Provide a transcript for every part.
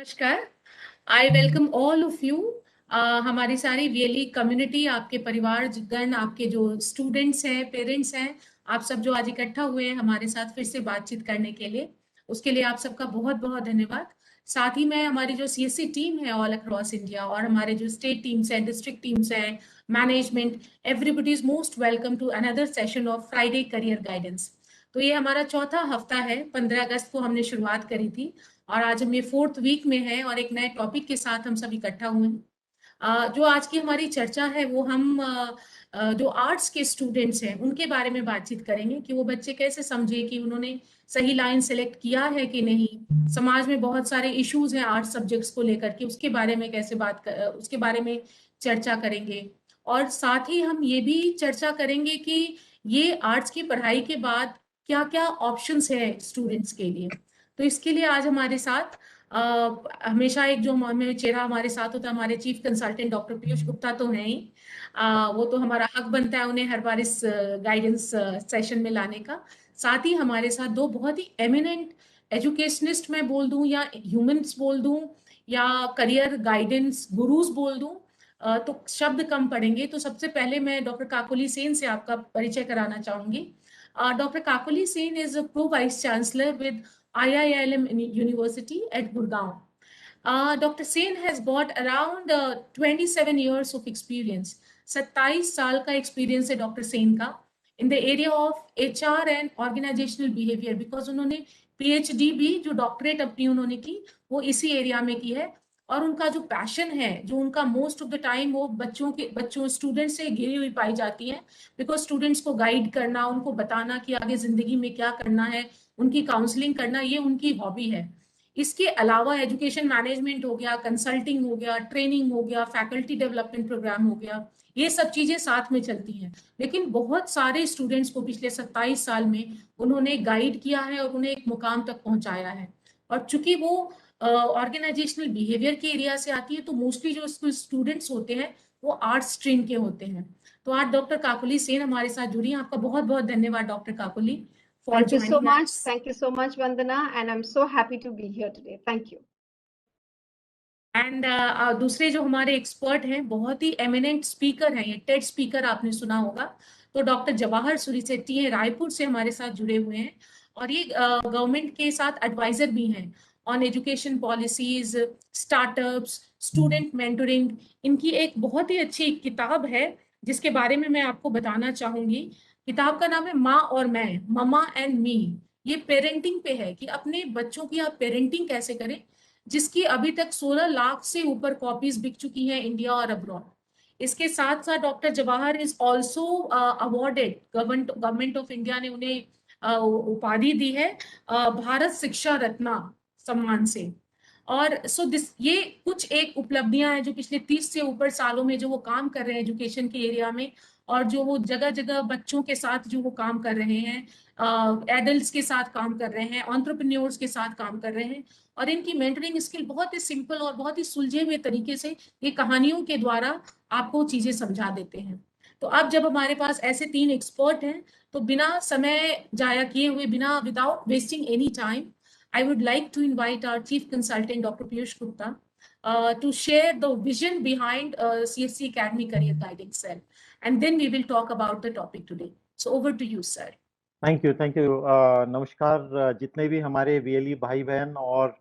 नमस्कार। I welcome all of you. हमारी सारी वीएलई कम्युनिटी, आपके परिवार गण, आपके जो स्टूडेंट्स हैं, पेरेंट्स हैं, आप सब जो आज इकट्ठा हुए हैं हमारे साथ फिर से बातचीत करने के लिए, उसके लिए आप सबका बहुत बहुत धन्यवाद। साथ ही में हमारी जो सीएससी टीम है ऑल अक्रॉस इंडिया और हमारे जो स्टेट टीम्स हैं, डिस्ट्रिक्ट टीम्स हैं, management, everybody is most welcome to another session of Friday career guidance. तो ये हमारा चौथा हफ्ता है। 15 अगस्त को हमने शुरुआत करी थी और आज हम ये फोर्थ वीक में है और एक नए टॉपिक के साथ हम सब इकट्ठा हुए हैं। जो आज की हमारी चर्चा है वो हम जो आर्ट्स के स्टूडेंट्स हैं उनके बारे में बातचीत करेंगे कि वो बच्चे कैसे समझे कि उन्होंने सही लाइन सेलेक्ट किया है कि नहीं। समाज में बहुत सारे इश्यूज हैं आर्ट्स सब्जेक्ट्स को लेकर के, उसके बारे में उसके बारे में चर्चा करेंगे। और साथ ही हम ये भी चर्चा करेंगे कि ये आर्ट्स की पढ़ाई के बाद क्या क्या ऑप्शंस है स्टूडेंट्स के लिए। तो इसके लिए आज हमारे साथ हमेशा एक जो हमें चेहरा हमारे साथ होता है, हमारे chief consultant doctor Piyush Gupta तो हैं ही। वो तो हमारा हक बनता है उन्हें हर बार इस गाइडेंस सेशन में लाने का। साथ ही हमारे साथ दो बहुत ही एमिनेंट एजुकेशनिस्ट मैं बोल दूं या ह्यूमंस बोल दूं या करियर गाइडेंस गुरुज बोल दूं, तो शब्द कम पड़ेंगे। तो सबसे पहले मैं डॉक्टर काकोली सेन से आपका परिचय कराना चाहूंगी। Dr. Kakuli Sen is a pro-vice chancellor with IILM University at Gurgaon. Dr. Sen has got around 27 years of experience. 27 साल का एक्सपीरियंस है डॉक्टर सेन का in the area of HR and organisational behaviour, because उन्होंने PhD भी जो doctorate अपनी उन्होंने की वो इसी एरिया में की है। और उनका जो पैशन है, जो उनका मोस्ट ऑफ द टाइम वो बच्चों स्टूडेंट से घिरी हुई पाई जाती है। बिकॉज स्टूडेंट्स को गाइड करना, उनको बताना कि आगे जिंदगी में क्या करना है, उनकी काउंसलिंग करना, ये उनकी हॉबी है। इसके अलावा एजुकेशन मैनेजमेंट हो गया, कंसल्टिंग हो गया, ट्रेनिंग हो गया, फैकल्टी डेवलपमेंट प्रोग्राम हो गया, ये सब चीजें साथ में चलती हैं। लेकिन बहुत सारे स्टूडेंट्स को पिछले 27 साल में उन्होंने गाइड किया है और उन्हें एक मुकाम तक पहुंचाया है। और चूंकि वो ऑर्गेनाइजेशनल बिहेवियर के एरिया से आती है, तो मोस्टली जो स्टूडेंट्स होते हैं वो आर्ट स्ट्रीम के होते हैं। तो आज डॉक्टर काकुली सेन हमारे साथ जुड़ी हैं। आपका बहुत बहुत धन्यवाद doctor Kakuli for Thank you so joining much. Us. Thank you so much, Vandana, and I'm so happy to be here today. Thank you. And दूसरे जो हमारे एक्सपर्ट हैं, बहुत ही एमिनेंट स्पीकर हैं, ये टेड स्पीकर आपने सुना होगा, तो डॉक्टर जवाहर सूरीसेट्टी हैं, रायपुर से हमारे साथ जुड़े हुए हैं। और ये गवर्नमेंट के साथ एडवाइजर भी हैं on education policies, startups, student mentoring. इनकी एक बहुत ही अच्छी किताब है जिसके बारे में मैं आपको बताना चाहूंगी। किताब का नाम है माँ और मैं, ममा एंड मी। ये पेरेंटिंग पे है कि अपने बच्चों की आप पेरेंटिंग कैसे करें, जिसकी अभी तक 16 लाख से ऊपर कॉपीज बिक चुकी हैं इंडिया और अब्रॉड। इसके साथ साथ doctor Jawahar is also awarded, government of India ने उन्हें उपाधि दी है भारत शिक्षा रत्ना सम्मान से। और सो दिस ये कुछ एक उपलब्धियां हैं जो पिछले 30 से ऊपर सालों में जो वो काम कर रहे हैं एजुकेशन के एरिया में, और जो वो जगह जगह बच्चों के साथ जो वो काम कर रहे हैं, एडल्ट्स के साथ काम कर रहे हैं, एंटरप्रेन्योर्स के साथ काम कर रहे हैं। और इनकी मेंटरिंग स्किल बहुत ही सिंपल और बहुत ही सुलझे हुए तरीके से ये कहानियों के द्वारा आपको चीजें समझा देते हैं। तो अब जब हमारे पास ऐसे तीन एक्सपर्ट हैं, तो बिना समय जाया किए हुए, बिना without wasting any time, I would like to invite our Chief Consultant, Dr. Piyush Gupta, to share the vision behind CSC Academy Career Guidance Cell. And then we will talk about the topic today. So over to you, sir. Thank you नमस्कार जितने भी हमारे VLE भाई बहन और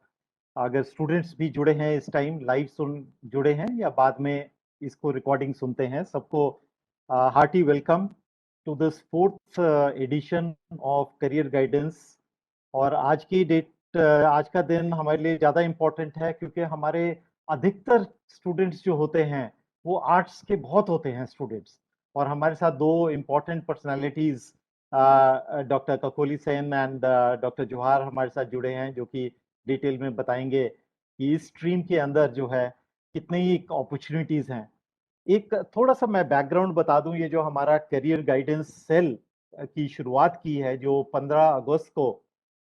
अगर students भी जुड़े हैं इस टाइम लाइव सुन जुड़े हैं या बाद में इसको रिकॉर्डिंग सुनते हैं, सबको hearty welcome to this fourth edition of career guidance. और आज की डेट, आज का दिन हमारे लिए ज़्यादा इम्पोर्टेंट है क्योंकि हमारे अधिकतर स्टूडेंट्स जो होते हैं वो आर्ट्स के बहुत होते हैं स्टूडेंट्स। और हमारे साथ दो important personalities doctor Kakoli Sen and doctor Jawahar हमारे साथ जुड़े हैं, जो कि डिटेल में बताएंगे कि इस स्ट्रीम के अंदर जो है कितनी अपॉर्चुनिटीज़ हैं। एक थोड़ा सा मैं बैकग्राउंड बता दूं, ये जो हमारा करियर गाइडेंस सेल की शुरुआत की है जो 15 अगस्त को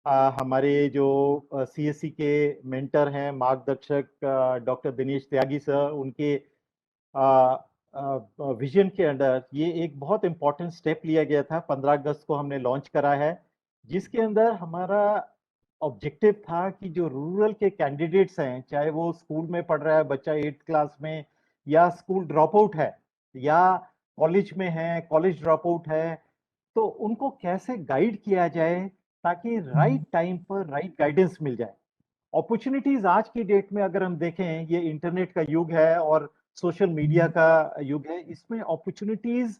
हमारे जो सीएससी के मेंटर हैं, मार्गदर्शक डॉक्टर दिनेश त्यागी सर, उनके विजन के अंडर ये एक बहुत इंपॉर्टेंट स्टेप लिया गया था। 15 अगस्त को हमने लॉन्च करा है, जिसके अंदर हमारा ऑब्जेक्टिव था कि जो रूरल के कैंडिडेट्स हैं, चाहे वो स्कूल में पढ़ रहा है बच्चा 8th क्लास में, या स्कूल ड्रॉप आउट है, या कॉलेज में है, कॉलेज ड्रॉप आउट है, तो उनको कैसे गाइड किया जाए ताकि राइट टाइम पर राइट गाइडेंस मिल जाए। अपॉर्चुनिटीज आज की डेट में अगर हम देखें, ये इंटरनेट का युग है और सोशल मीडिया का युग है, इसमें अपॉर्चुनिटीज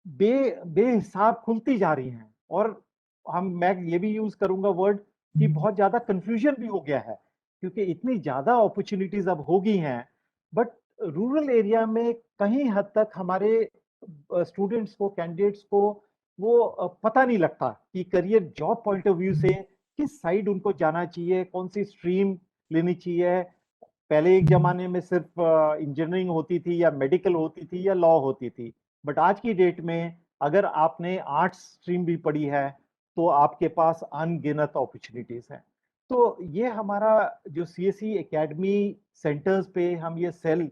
बेहिसाब खुलती जा रही हैं। और मैं ये भी यूज करूंगा वर्ड कि बहुत ज्यादा कंफ्यूजन भी हो गया है, क्योंकि इतनी ज्यादा अपॉर्चुनिटीज अब हो गई हैं। बट रूरल एरिया में कहीं हद तक हमारे स्टूडेंट्स को, कैंडिडेट्स को वो पता नहीं लगता कि career job point of view से किस साइड उनको जाना चाहिए, कौन सी स्ट्रीम लेनी चाहिए। पहले एक जमाने में सिर्फ इंजीनियरिंग होती थी या मेडिकल होती थी या लॉ होती थी, बट आज की डेट में अगर आपने आर्ट्स स्ट्रीम भी पढ़ी है तो आपके पास अनगिनत अपॉर्चुनिटीज हैं। तो ये हमारा जो सीएससी एकेडमी सेंटर्स पे हम ये सेल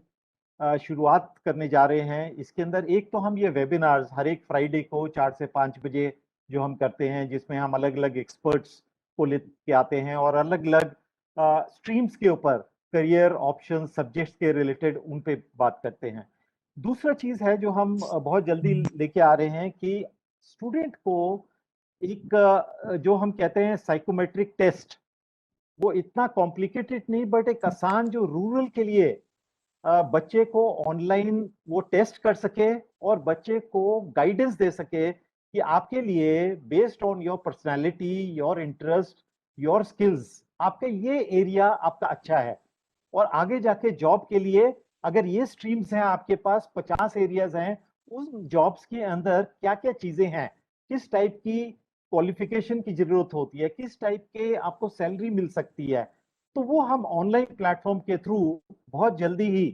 शुरुआत करने जा रहे हैं, इसके अंदर एक तो हम ये वेबिनार्स हर एक फ्राइडे को 4 से 5 बजे जो हम करते हैं, जिसमें हम अलग अलग एक्सपर्ट्स को लेके आते हैं और अलग अलग स्ट्रीम्स के ऊपर करियर ऑप्शन सब्जेक्ट्स के रिलेटेड उन पे बात करते हैं। दूसरा चीज है जो हम बहुत जल्दी लेके आ रहे हैं कि स्टूडेंट को एक जो हम कहते हैं साइकोमेट्रिक टेस्ट, वो इतना कॉम्प्लिकेटेड नहीं बट एक आसान जो रूरल के लिए बच्चे को ऑनलाइन वो टेस्ट कर सके और बच्चे को गाइडेंस दे सके कि आपके लिए based on your personality, your interest, your skills, आपका ये एरिया आपका अच्छा है और आगे जाके जॉब के लिए अगर ये स्ट्रीम्स हैं आपके पास, 50 एरियाज हैं, उस जॉब्स के अंदर क्या क्या चीजें हैं, किस टाइप की क्वालिफिकेशन की जरूरत होती है, किस टाइप के आपको सैलरी मिल सकती है, तो वो हम ऑनलाइन प्लेटफॉर्म के थ्रू बहुत जल्दी ही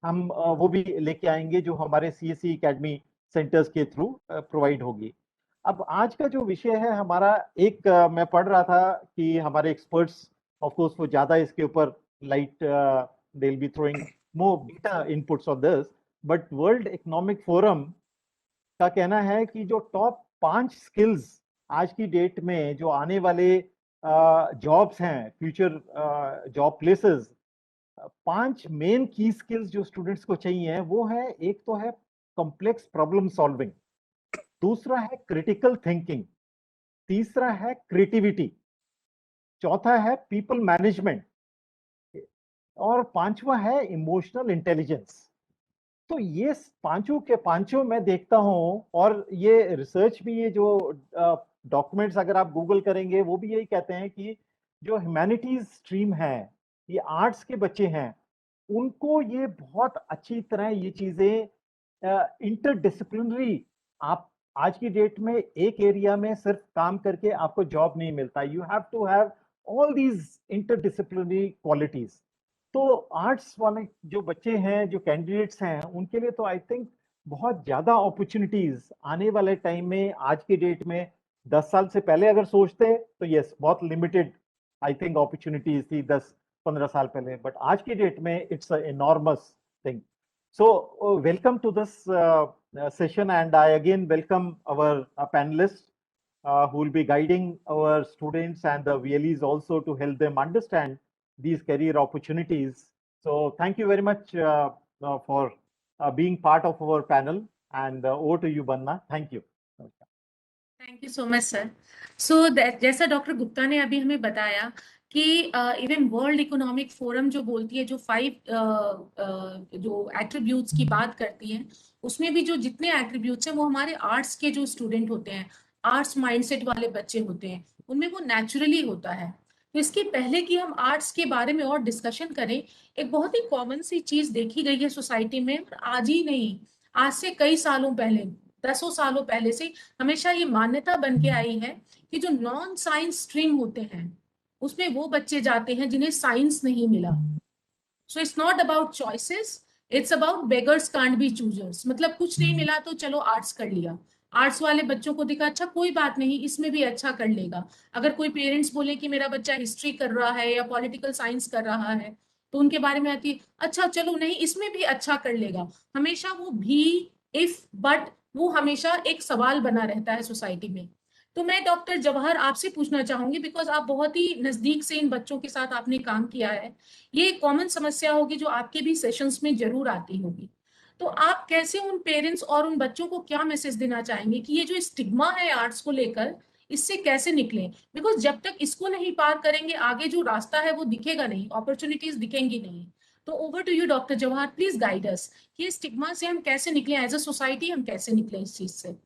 हम वो भी लेके आएंगे जो हमारे सीएससी एकेडमी सेंटर्स के थ्रू प्रोवाइड होगी। अब आज का जो विषय है हमारा, एक मैं पढ़ रहा था कि हमारे एक्सपर्ट्स ऑफ कोर्स वो ज्यादा इसके ऊपर light they will be throwing more better inputs on this, but World Economic Forum का कहना है कि जो टॉप 5 स्किल्स आज की डेट में जो आने वाले जॉब्स हैं, फ्यूचर जॉब प्लेसेस, 5 मेन की स्किल्स जो स्टूडेंट्स को चाहिए वो है, एक तो है कॉम्प्लेक्स प्रॉब्लम सॉल्विंग, दूसरा है क्रिटिकल थिंकिंग, तीसरा है क्रिएटिविटी, चौथा है पीपल मैनेजमेंट और पांचवा है इमोशनल इंटेलिजेंस। तो ये पांचों के पांचों मैं देखता हूं, और ये रिसर्च भी, ये जो डॉक्यूमेंट्स अगर आप गूगल करेंगे वो भी यही कहते हैं कि जो ह्यूमैनिटीज स्ट्रीम है, ये आर्ट्स के बच्चे हैं, उनको ये बहुत अच्छी तरह ये चीजें इंटरडिसिप्लिनरी, आप आज की डेट में एक एरिया में सिर्फ काम करके आपको जॉब नहीं मिलता, you have to have all these interdisciplinary qualities. तो आर्ट्स वाले जो बच्चे हैं, जो कैंडिडेट्स हैं, उनके लिए तो आई थिंक बहुत ज्यादा अपॉर्चुनिटीज आने वाले टाइम में, आज की डेट में 10 साल से पहले अगर सोचते तो यस बहुत लिमिटेड आई थिंक अपॉर्चुनिटीज थी 10-15 साल पहले, बट आज की डेट में it's enormous thing. So welcome to this session, and I again welcome our panelists who will be guiding our students and the VLEs also to help them understand these career opportunities. So thank you very much for being part of our panel, and over to you, Banna. Thank you. Thank you so much sir. So जैसा doctor Gupta ने अभी हमें बताया कि even world Economic forum जो बोलती है, जो 5 जो एट्रीब्यूट्स की बात करती है, उसमें भी जो जितने एट्रीब्यूट्स हैं वो हमारे आर्ट्स के जो स्टूडेंट होते हैं, आर्ट्स माइंडसेट वाले बच्चे होते हैं, उनमें वो नेचुरली होता है। तो इसके पहले कि हम आर्ट्स के बारे में और डिस्कशन करें, एक बहुत ही कॉमन सी चीज देखी गई है सोसाइटी में, आज ही नहीं, आज से कई सालों पहले, 10 सालों पहले से हमेशा ये मान्यता बन के आई है कि जो नॉन साइंस स्ट्रीम होते हैं उसमें वो बच्चे जाते हैं जिन्हें साइंस नहीं मिला। So it's not about choices, it's about beggars can't be choosers. मतलब कुछ नहीं मिला तो चलो आर्ट्स कर लिया। आर्ट्स वाले बच्चों को दिखा अच्छा कोई बात नहीं, इसमें भी अच्छा कर लेगा। अगर कोई पेरेंट्स बोले कि मेरा बच्चा हिस्ट्री कर रहा है या पॉलिटिकल साइंस कर रहा है, तो उनके बारे में आती है अच्छा चलो नहीं इसमें भी अच्छा कर लेगा। हमेशा वो भी, इफ, बट, वो हमेशा एक सवाल बना रहता है सोसाइटी में। तो मैं डॉक्टर जवाहर आपसे पूछना चाहूंगी, बिकॉज आप बहुत ही नजदीक से इन बच्चों के साथ आपने काम किया है, ये एक कॉमन समस्या होगी जो आपके भी सेशंस में जरूर आती होगी। तो आप कैसे उन पेरेंट्स और उन बच्चों को क्या मैसेज देना चाहेंगे कि ये जो स्टिग्मा है आर्ट्स को लेकर, इससे कैसे निकले? बिकॉज जब तक इसको नहीं पार करेंगे, आगे जो रास्ता है वो दिखेगा नहीं, अपॉर्चुनिटीज दिखेंगी नहीं। तो over to you doctor Jawahar, please guide us कि स्टिग्मा से हम कैसे निकले, एज अ सोसाइटी हम कैसे निकले इस चीज से।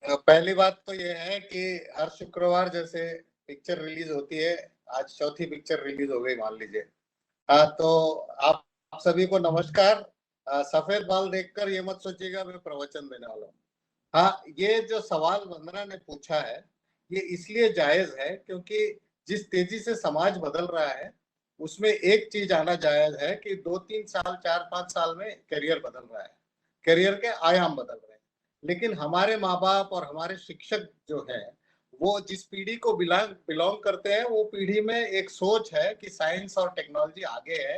पहली बात तो ये है कि हर शुक्रवार जैसे पिक्चर रिलीज होती है, आज चौथी पिक्चर रिलीज हो गई मान लीजिए। तो आप सभी को नमस्कार। सफेद बाल देखकर ये मत सोचिएगा मैं प्रवचन देने वाला हूँ। हाँ, ये जो सवाल वंदना ने पूछा है ये इसलिए जायज है क्योंकि जिस तेजी से समाज बदल रहा है उसमें एक चीज आना जायज है कि 2-3 साल 4-5 साल में करियर बदल रहा है, करियर के आयाम बदल रहे हैं। लेकिन हमारे माँ बाप और हमारे शिक्षक जो है वो जिस पीढ़ी को बिलोंग करते हैं वो पीढ़ी में एक सोच है कि साइंस और टेक्नोलॉजी आगे है,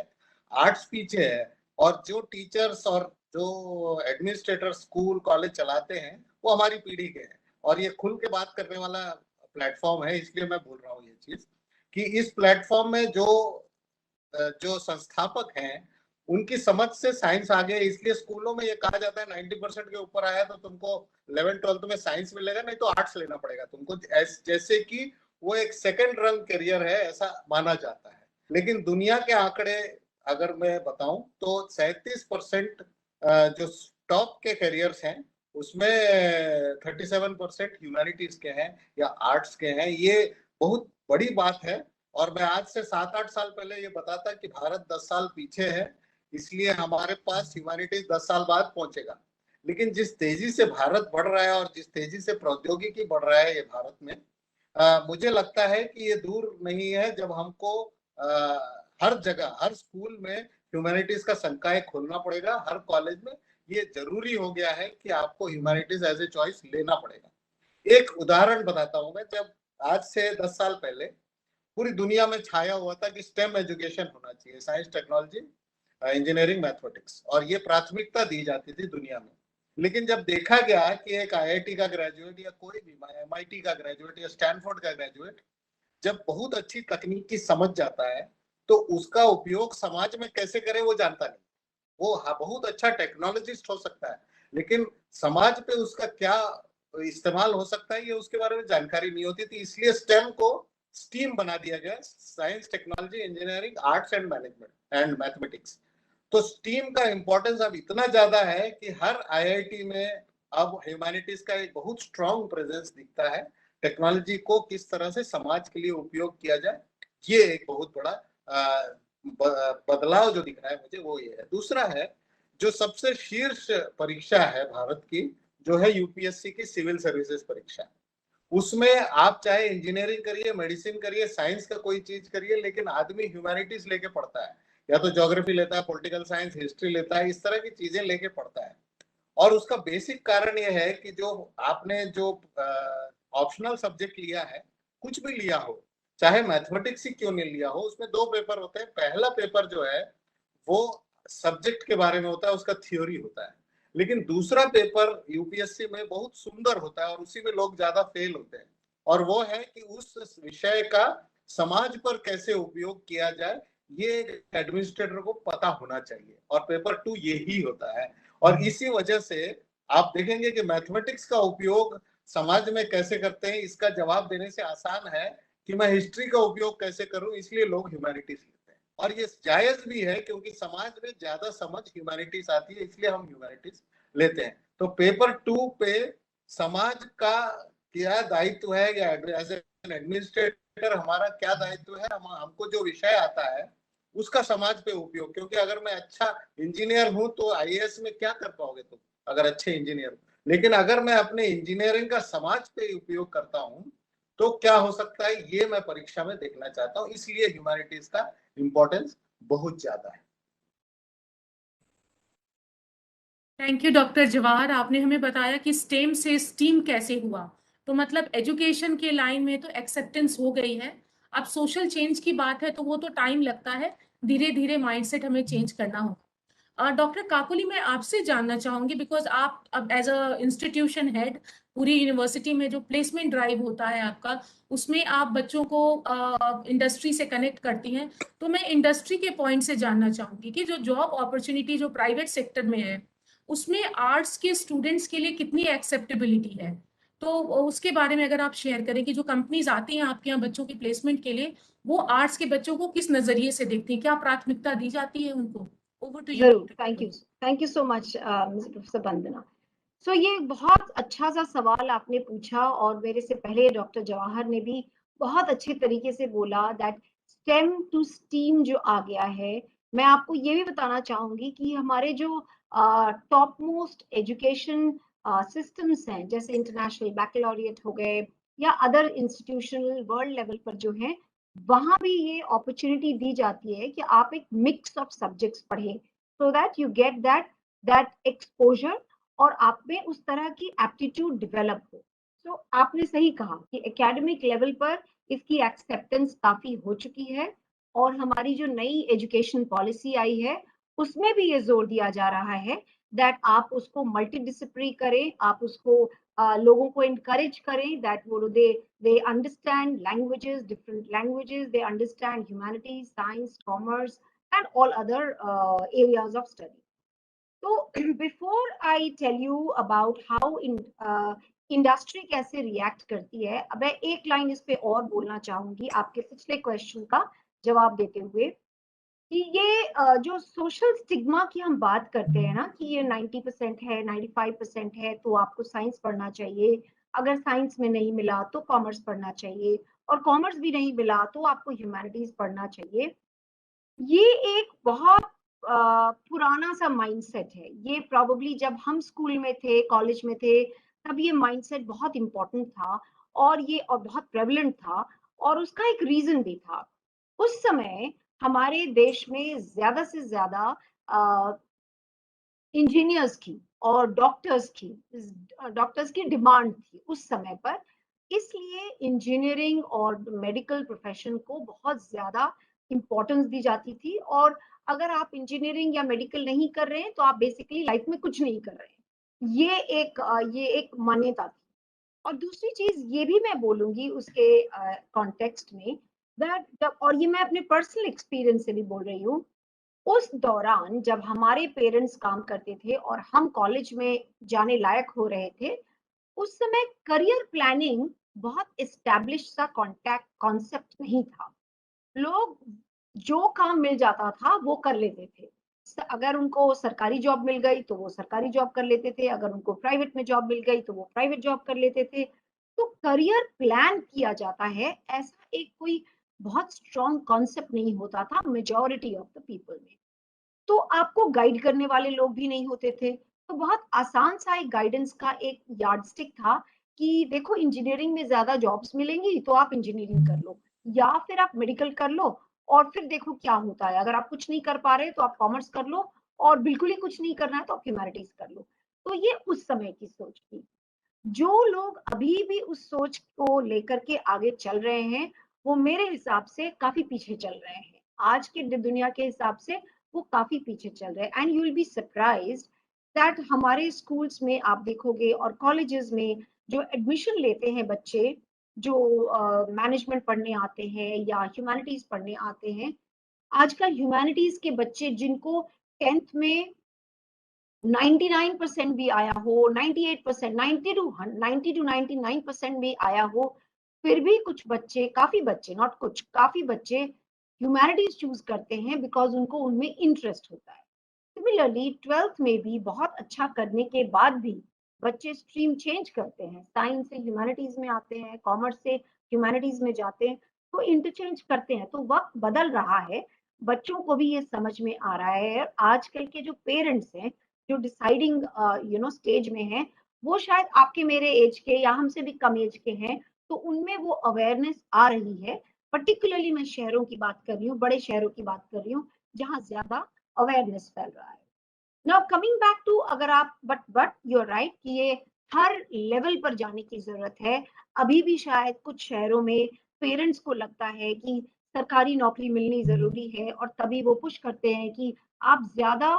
आर्ट्स पीछे है, और जो टीचर्स और जो एडमिनिस्ट्रेटर स्कूल कॉलेज चलाते हैं वो हमारी पीढ़ी के हैं। और ये खुल के बात करने वाला प्लेटफॉर्म है, इसलिए मैं बोल रहा हूँ ये चीज कि इस प्लेटफॉर्म में जो संस्थापक हैं उनकी समझ से साइंस आगे, इसलिए स्कूलों में ये कहा जाता है 90% के ऊपर आया तो तुमको 11th-12th में साइंस मिलेगा, नहीं तो आर्ट्स लेना पड़ेगा तुमको, जैसे कि वो एक सेकंड रंग करियर है ऐसा माना जाता है। लेकिन दुनिया के आंकड़े अगर मैं बताऊं तो 37% जो टॉप के करियर्स हैं उसमें 37% ह्यूमैनिटीज के हैं या आर्ट्स के हैं। ये बहुत बड़ी बात है। और मैं आज से 7-8 साल पहले ये बताता कि भारत 10 साल पीछे है, इसलिए हमारे पास ह्यूमैनिटीज 10 साल बाद पहुंचेगा। लेकिन जिस तेजी से भारत बढ़ रहा है और जिस तेजी से प्रौद्योगिकी बढ़ रहा है ये भारत में, मुझे लगता है कि ये दूर नहीं है जब हमको हर जगह हर स्कूल में ह्यूमैनिटीज का संकाय खोलना पड़ेगा। हर कॉलेज में ये जरूरी हो गया है कि आपको ह्यूमैनिटीज एज ए चॉइस लेना पड़ेगा। एक उदाहरण बताता हूं मैं। जब आज से 10 साल पहले पूरी दुनिया में छाया हुआ था कि स्टेम एजुकेशन होना चाहिए, साइंस टेक्नोलॉजी इंजीनियरिंग मैथमेटिक्स, और ये प्राथमिकता दी जाती थी दुनिया में। लेकिन जब देखा गया कि एक आईआईटी का ग्रेजुएट या कोई भी एमआईटी का ग्रेजुएट या स्टैनफोर्ड का ग्रेजुएट जब बहुत अच्छी तकनीक की समझ जाता है तो उसका उपयोग समाज में कैसे करे वो जानता नहीं। वो बहुत अच्छा टेक्नोलॉजिस्ट हो सकता है लेकिन समाज पे उसका क्या इस्तेमाल हो सकता है ये उसके बारे में जानकारी नहीं होती थी। इसलिए स्टेम को स्टीम बना दिया गया, science technology engineering arts and management and mathematics. तो स्टीम का इंपॉर्टेंस अब इतना ज्यादा है कि हर आईआईटी में अब ह्यूमैनिटीज का एक बहुत स्ट्रॉन्ग प्रेजेंस दिखता है। टेक्नोलॉजी को किस तरह से समाज के लिए उपयोग किया जाए, ये एक बहुत बड़ा बदलाव जो दिख रहा है मुझे वो ये है। दूसरा है जो सबसे शीर्ष परीक्षा है भारत की, जो है यूपीएससी की सिविल सर्विसेज परीक्षा। उसमें आप चाहे इंजीनियरिंग करिए, मेडिसिन करिए, साइंस का कोई चीज करिए, लेकिन आदमी ह्यूमैनिटीज लेके पढ़ता है, या तो ज्योग्राफी लेता है, पॉलिटिकल साइंस, हिस्ट्री लेता है, इस तरह की चीजें लेके पढ़ता है। और उसका बेसिक कारण यह है कि जो आपने जो ऑप्शनल सब्जेक्ट लिया है, कुछ भी लिया हो, चाहे मैथमेटिक्स ही क्यों नहीं लिया हो, उसमें 2 पेपर होते हैं। पहला पेपर जो है वो सब्जेक्ट के बारे में होता है, उसका थ्योरी होता है। लेकिन दूसरा पेपर यूपीएससी में बहुत सुंदर होता है और उसी में लोग ज्यादा फेल होते हैं, और वो है कि उस विषय का समाज पर कैसे उपयोग किया जाए, ये एडमिनिस्ट्रेटर को पता होना चाहिए। और पेपर 2 यही होता है। और इसी वजह से आप देखेंगे कि मैथमेटिक्स का उपयोग समाज में कैसे करते हैं, इसका जवाब देने से आसान है कि मैं हिस्ट्री का उपयोग कैसे करूं, इसलिए लोग ह्यूमैनिटीज लेते हैं। और ये जायज भी है क्योंकि समाज में ज्यादा समझ ह्यूमैनिटीज आती है, इसलिए हम ह्यूमैनिटीज लेते हैं। तो पेपर 2 पे समाज का क्या दायित्व है या एज एन एडमिनिस्ट्रेटर हमारा क्या दायित्व है, हमको जो विषय आता है उसका समाज पे उपयोग। क्योंकि अगर मैं अच्छा इंजीनियर हूं तो आईएएस में क्या कर पाओगे तुम अगर अच्छे इंजीनियर हो, लेकिन अगर मैं अपने इंजीनियरिंग का समाज पे उपयोग करता हूं तो क्या हो सकता है, ये मैं परीक्षा में देखना चाहता हूं। इसलिए ह्यूमैनिटीज का इंपॉर्टेंस बहुत ज्यादा है। थैंक यू डॉक्टर जवाहर, आपने हमें बताया कि स्टेम से स्टीम कैसे हुआ। तो मतलब एजुकेशन के लाइन में तो एक्सेप्टेंस हो गई है, अब सोशल चेंज की बात है तो वो तो टाइम लगता है, धीरे धीरे माइंडसेट हमें चेंज करना होगा। डॉक्टर काकोली, मैं आपसे जानना चाहूंगी, बिकॉज आप अब एज अ इंस्टीट्यूशन हेड पूरी यूनिवर्सिटी में जो प्लेसमेंट ड्राइव होता है आपका, उसमें आप बच्चों को इंडस्ट्री से कनेक्ट करती हैं। तो मैं इंडस्ट्री के पॉइंट से जानना चाहूंगी कि जो जॉब अपॉर्चुनिटी जो प्राइवेट सेक्टर में है, उसमें आर्ट्स के स्टूडेंट्स के लिए कितनी एक्सेप्टेबिलिटी है। तो उसके बारे में अगर आप शेयर करें कि जो कंपनीज आती हैं आपके यहाँ बच्चों की प्लेसमेंट के लिए, वो आर्ट्स के बच्चों को किस नजरिए से देखती हैं, क्या प्राथमिकता दी जाती है उनको। Over to you. जरूर, thank you so much professor Vandana. So ये बहुत अच्छा सा सवाल आपने पूछा, और मेरे से पहले डॉक्टर जवाहर ने भी बहुत अच्छे तरीके से बोला दैट स्टेम टू स्टीम जो आ गया है। मैं आपको ये भी बताना चाहूंगी कि हमारे जो टॉप मोस्ट एजुकेशन सिस्टम्स हैं, जैसे इंटरनेशनल बैकलॉरिएट हो गए या अदर इंस्टीट्यूशनल वर्ल्ड लेवल पर जो है, वहां भी ये अपॉर्चुनिटी दी जाती है कि आप एक मिक्स ऑफ सब्जेक्ट्स पढ़ें, so that you get that exposure और आप में उस तरह की एप्टीट्यूड डेवलप हो। तो आपने सही कहा कि एकेडमिक लेवल पर इसकी एक्सेप्टेंस काफी हो चुकी है, और हमारी जो नई एजुकेशन पॉलिसी आई है उसमें भी ये जोर दिया जा रहा है दैट आप उसको मल्टीडिसिप्लिनरी करें, आप उसको लोगों को इनकरेज करें दैट वो they understand languages, different languages, they understand humanities, science, commerce and all other areas of study. So before I tell you about how industry कैसे रिएक्ट करती है, अब मैं एक लाइन इस पे और बोलना चाहूंगी आपके पिछले क्वेश्चन का जवाब देते हुए, कि ये जो सोशल स्टिग्मा की हम बात करते हैं ना, कि ये 90% है, 95% है, तो आपको साइंस पढ़ना चाहिए, अगर साइंस में नहीं मिला तो कॉमर्स पढ़ना चाहिए, और कॉमर्स भी नहीं मिला तो आपको ह्यूमैनिटीज पढ़ना चाहिए। ये एक बहुत पुराना सा माइंडसेट है। ये प्रोबेबली जब हम स्कूल में थे, कॉलेज में थे, तब ये माइंडसेट बहुत इंपॉर्टेंट था और बहुत प्रेवलेंट था, और उसका एक रीजन भी था। उस समय हमारे देश में ज्यादा से ज्यादा इंजीनियर्स की और डॉक्टर्स की डिमांड थी उस समय पर, इसलिए इंजीनियरिंग और मेडिकल प्रोफेशन को बहुत ज्यादा इंपॉर्टेंस दी जाती थी, और अगर आप इंजीनियरिंग या मेडिकल नहीं कर रहे हैं तो आप बेसिकली लाइफ में कुछ नहीं कर रहे हैं। ये एक मान्यता थी। और दूसरी चीज ये भी मैं बोलूंगी उसके कॉन्टेक्स्ट में दैट, और ये मैं अपने पर्सनल एक्सपीरियंस से भी बोल रही हूँ, उस दौरान जब हमारे पेरेंट्स काम करते थे और हम कॉलेज में जाने लायक हो रहे थे, उस समय करियर प्लानिंग बहुत एस्टैब्लिश सा कॉन्सेप्ट नहीं था। लोग जो काम मिल जाता था वो कर लेते थे। अगर उनको सरकारी जॉब मिल गई तो वो सरकारी जॉब कर लेते थे, अगर उनको प्राइवेट में जॉब मिल गई तो वो प्राइवेट जॉब कर लेते थे। तो करियर प्लान किया जाता है, ऐसा एक कोई बहुत स्ट्रॉन्ग कॉन्सेप्ट नहीं होता था मेजॉरिटी ऑफ द पीपल में। तो आपको गाइड करने वाले लोग भी नहीं होते थे, तो बहुत आसान सा एक गाइडेंस का एक यार्डस्टिक था कि देखो इंजीनियरिंग में ज्यादा जॉब्स मिलेंगी तो आप इंजीनियरिंग कर लो, या फिर आप मेडिकल कर लो, और फिर देखो क्या होता है, अगर आप कुछ नहीं कर पा रहे तो आप कॉमर्स कर लो, और बिल्कुल ही कुछ नहीं करना है तो आप ह्यूमैनिटीज कर लो। तो ये उस समय की सोच थी। जो लोग अभी भी उस सोच को लेकर के आगे चल रहे हैं, वो मेरे हिसाब से काफी पीछे चल रहे हैं। आज के दुनिया के हिसाब से वो काफी पीछे चल रहे हैं, and you will be surprised that हमारे स्कूल्स में आप देखोगे और कॉलेजेस में जो एडमिशन लेते हैं बच्चे, जो मैनेजमेंट पढ़ने आते हैं या ह्यूमैनिटीज पढ़ने आते हैं, आजकल ह्यूमैनिटीज के बच्चे जिनको 10th में 99% भी आया हो, 98%, 90 to 99% भी आया हो, फिर भी कुछ बच्चे, काफी बच्चे, नॉट कुछ, काफी बच्चे ह्यूमैनिटीज चूज करते हैं बिकॉज उनको उनमें इंटरेस्ट होता है। सिमिलरली 12th में भी बहुत अच्छा करने के बाद भी बच्चे स्ट्रीम चेंज करते हैं, साइंस से ह्यूमैनिटीज में आते हैं, कॉमर्स से ह्यूमैनिटीज में जाते हैं, तो इंटरचेंज करते हैं। तो वक्त बदल रहा है, बच्चों को भी ये समझ में आ रहा है। आजकल के जो पेरेंट्स हैं, जो डिसाइडिंग स्टेज में हैं, वो शायद आपके मेरे एज के या हमसे भी कम एज के हैं, तो उनमें वो अवेयरनेस आ रही है। पर्टिकुलरली मैं शहरों की बात कर रही हूँ, बड़े शहरों की बात कर रही हूँ, जहाँ ज्यादा अवेयरनेस फैल रहा है। नाउ कमिंग बैक टू, अगर आप बट यू आर राइट कि ये हर लेवल पर जाने की जरूरत है। अभी भी शायद कुछ शहरों में पेरेंट्स को लगता है कि सरकारी नौकरी मिलनी जरूरी है, और तभी वो पुश करते हैं कि आप ज्यादा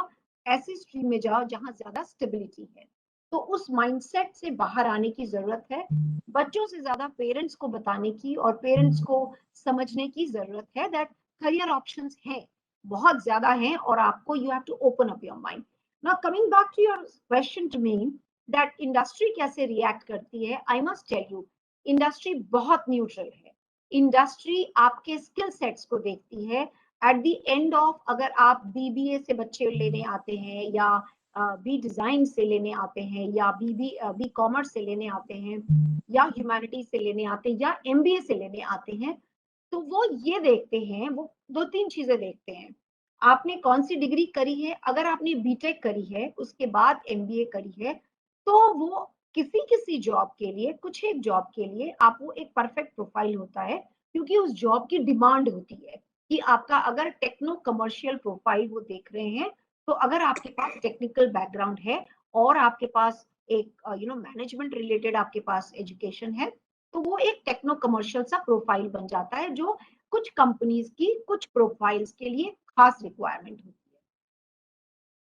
ऐसी स्ट्रीम में जाओ जहां ज्यादा स्टेबिलिटी है। तो उस माइंडसेट से बाहर आने की जरूरत है। बच्चों से ज्यादा पेरेंट्स को बताने की और पेरेंट्स को समझने की जरूरत है दैट करियर ऑप्शंस हैं, बहुत ज्यादा हैं, और आपको you have to open up your mind. Now coming back to your question to me that industry कैसे रिएक्ट करती है, I must tell you industry बहुत न्यूट्रल है। इंडस्ट्री आपके स्किल सेट्स को देखती है। एट द एंड ऑफ, अगर आप बीबीए से बच्चे लेने आते हैं या बी डिजाइन से लेने आते हैं या बी कॉमर्स से लेने आते हैं या ह्यूमैनिटीज से लेने आते हैं या एमबीए से लेने आते हैं, तो वो ये देखते हैं, वो दो तीन चीजें देखते हैं। आपने कौन सी डिग्री करी है, अगर आपने बीटेक करी है उसके बाद एमबीए करी है, तो वो किसी किसी जॉब के लिए, कुछ एक जॉब के लिए आप वो एक परफेक्ट प्रोफाइल होता है, क्योंकि उस जॉब की डिमांड होती है कि आपका अगर टेक्नो कमर्शियल प्रोफाइल वो देख रहे हैं, तो अगर आपके पास टेक्निकल बैकग्राउंड है और आपके पास एक मैनेजमेंट रिलेटेड आपके पास एजुकेशन है, तो वो एक टेक्नो कमर्शियल सा प्रोफाइल बन जाता है, जो कुछ कंपनीज की कुछ प्रोफाइल्स के लिए खास रिक्वायरमेंट होती है।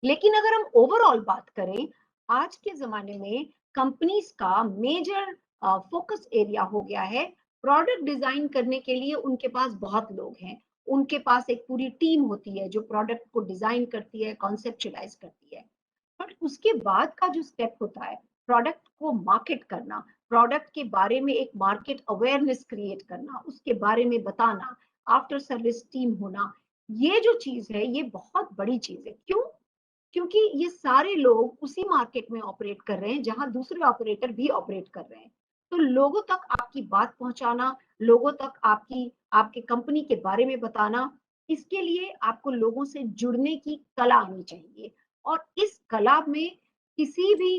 लेकिन अगर हम ओवरऑल बात करें, आज के जमाने में कंपनीज का मेजर फोकस एरिया हो गया है प्रोडक्ट डिजाइन करने के लिए। उनके पास बहुत लोग हैं, उनके पास एक पूरी टीम होती है जो प्रोडक्ट को डिजाइन करती है, कॉन्सेप्चुलाइज करती है। बट उसके बाद का जो स्टेप होता है, प्रोडक्ट को मार्केट करना, प्रोडक्ट के बारे में एक मार्केट अवेयरनेस क्रिएट करना, उसके बारे में बताना, आफ्टर सर्विस टीम होना, ये जो चीज है ये बहुत बड़ी चीज है। क्यों? क्योंकि ये सारे लोग उसी मार्केट में ऑपरेट कर रहे हैं जहां दूसरे ऑपरेटर भी ऑपरेट कर रहे हैं। तो लोगों तक आपकी बात पहुंचाना, लोगों तक आपके कंपनी के बारे में बताना, इसके लिए आपको लोगों से जुड़ने की कला आनी चाहिए। और इस कला में किसी भी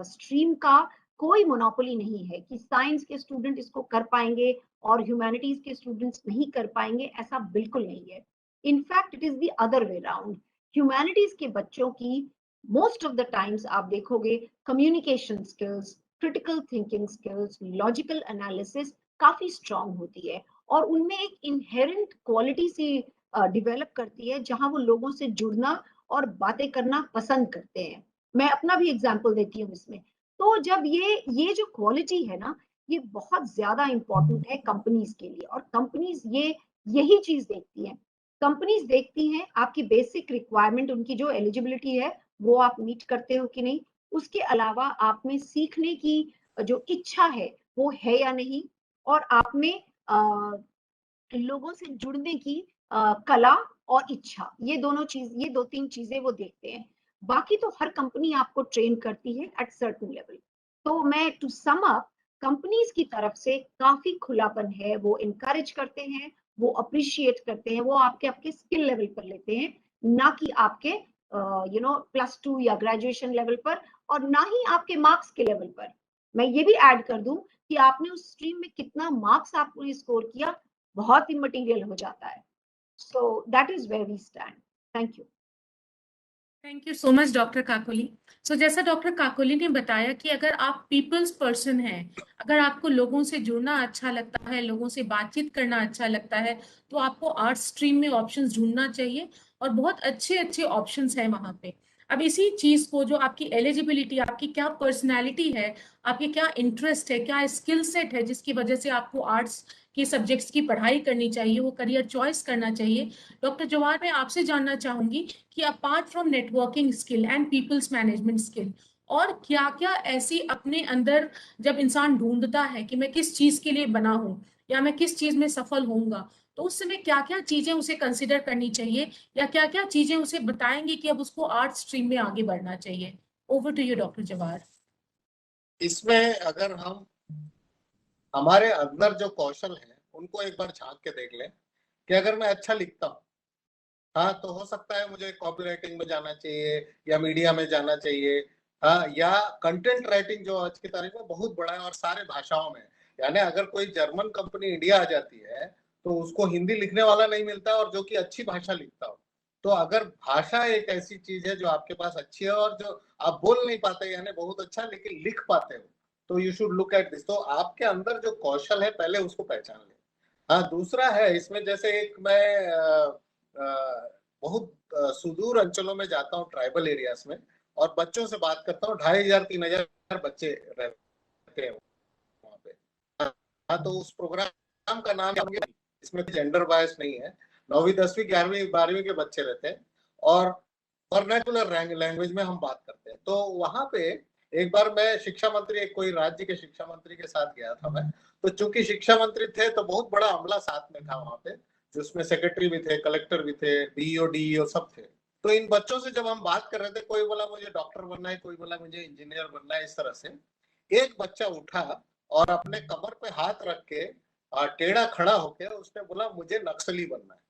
स्ट्रीम का कोई मोनोपोली नहीं है कि साइंस के स्टूडेंट इसको कर पाएंगे और ह्यूमैनिटीज के स्टूडेंट्स नहीं कर पाएंगे, ऐसा बिल्कुल नहीं है। In fact it is the other way round. Humanities के बच्चों की मोस्ट ऑफ द टाइम्स आप देखोगे communication skills, critical thinking skills, logical analysis काफी स्ट्रांग होती है, और उनमें एक इनहेरेंट क्वालिटी सी डेवलप करती है जहां वो लोगों से जुड़ना और बातें करना पसंद करते हैं। मैं अपना भी एग्जांपल देती हूँ इसमें। तो जब ये जो क्वालिटी है ना, ये बहुत ज्यादा इंपॉर्टेंट है कंपनीज के लिए, और कंपनीज यही चीज देखती है। कंपनीज देखती हैं आपकी बेसिक रिक्वायरमेंट, उनकी जो एलिजिबिलिटी है वो आप मीट करते हो कि नहीं, उसके अलावा आप में सीखने की जो इच्छा है वो है या नहीं, और आप में लोगों से जुड़ने की कला और इच्छा, ये दो तीन चीजें वो देखते हैं। बाकी तो हर कंपनी आपको ट्रेन करती है एट सर्टेन लेवल। तो मैं टू सम अप, कंपनीज की तरफ से काफी खुलापन है, वो इनकरेज करते हैं, वो अप्रिशिएट करते हैं, वो आपके स्किल लेवल पर लेते हैं, ना कि आपके +2 या ग्रेजुएशन लेवल पर, और ना ही आपके मार्क्स के लेवल पर। मैं ये भी ऐड कर दूं कि आपने उस स्ट्रीम में कितना मार्क्स आपने स्कोर किया, बहुत इमटेरियल हो जाता है। So that is where we stand. Thank you. Thank you so much doctor Kakoli. So जैसा डॉक्टर काकोली ने बताया कि अगर आप पीपल्स पर्सन हैं, अगर आपको लोगों से जुड़ना अच्छा लगता है, लोगों से बातचीत करना अच्छा लगता है, तो आपको आर्ट स्ट्रीम में ऑप्शंस ढूंढना चाहिए, और बहुत अच्छे अच्छे ऑप्शंस हैं वहां पे। अब इसी चीज को, जो आपकी एलिजिबिलिटी, आपकी क्या पर्सनैलिटी है, आपके क्या इंटरेस्ट है, क्या स्किल सेट है जिसकी वजह से आपको आर्ट्स के सब्जेक्ट्स की पढ़ाई करनी चाहिए, वो करियर चॉइस करना चाहिए। डॉक्टर जवाहर, मैं आपसे जानना चाहूंगी कि apart from networking skill and peoples management skill, और क्या क्या ऐसी अपने अंदर जब इंसान ढूंढता है कि मैं किस चीज के लिए बना हूं या मैं किस चीज में सफल होऊंगा, तो उस समय क्या क्या चीजें उसे कंसिडर करनी चाहिए, या क्या क्या चीजें उसे बताएंगे कि अब उसको आर्ट स्ट्रीम में आगे बढ़ना चाहिए? Over to you doctor Jawahar. इसमें अगर हम हमारे अंदर जो कौशल है उनको एक बार झांक के देख लें कि अगर मैं अच्छा लिखता हूँ, हाँ, तो हो सकता है मुझे कॉपी राइटिंग में जाना चाहिए या मीडिया में जाना चाहिए, हाँ, या कंटेंट राइटिंग जो आज की तारीख में बहुत बड़ा है और सारे भाषाओं में। यानी अगर कोई जर्मन कंपनी इंडिया आ जाती है तो उसको हिंदी लिखने वाला नहीं मिलता, और जो कि अच्छी भाषा लिखता हो। तो अगर भाषा एक ऐसी चीज है जो आपके पास अच्छी है और जो आप बोल नहीं पाते, यानी बहुत अच्छा लेकिन लिख पाते हो, तो you should look at this. तो आपके अंदर जो कौशल है पहले उसको पहचान ले। हाँ, दूसरा है इसमें, जैसे एक मैं बहुत सुदूर अंचलों में जाता हूँ, ट्राइबल एरियाज में, और बच्चों से बात करता हूँ। 2500-3000 बच्चे रहते हैं वहाँ पे। हाँ, तो उस प्रोग्राम का नाम, इसमें जेंडर बायस नहीं है, 9वीं 10वीं 11वीं 12वीं के बच्चे रहते हैं और वर्नाकुलर लैंग्वेज में हम बात करते हैं। तो वहां पे एक बार मैं शिक्षा मंत्री, कोई राज्य के शिक्षा मंत्री के साथ गया था मैं। तो चूंकि शिक्षा मंत्री थे तो बहुत बड़ा अमला साथ में था वहां पे, जिसमें सेक्रेटरी भी थे, कलेक्टर भी थे, डीईओ सब थे। तो इन बच्चों से जब हम बात कर रहे थे, कोई बोला मुझे डॉक्टर बनना है, कोई बोला मुझे इंजीनियर बनना है, इस तरह से एक बच्चा उठा और अपने कमर पे हाथ रख के टेढ़ा खड़ा होके उसने बोला मुझे नक्सली बनना है।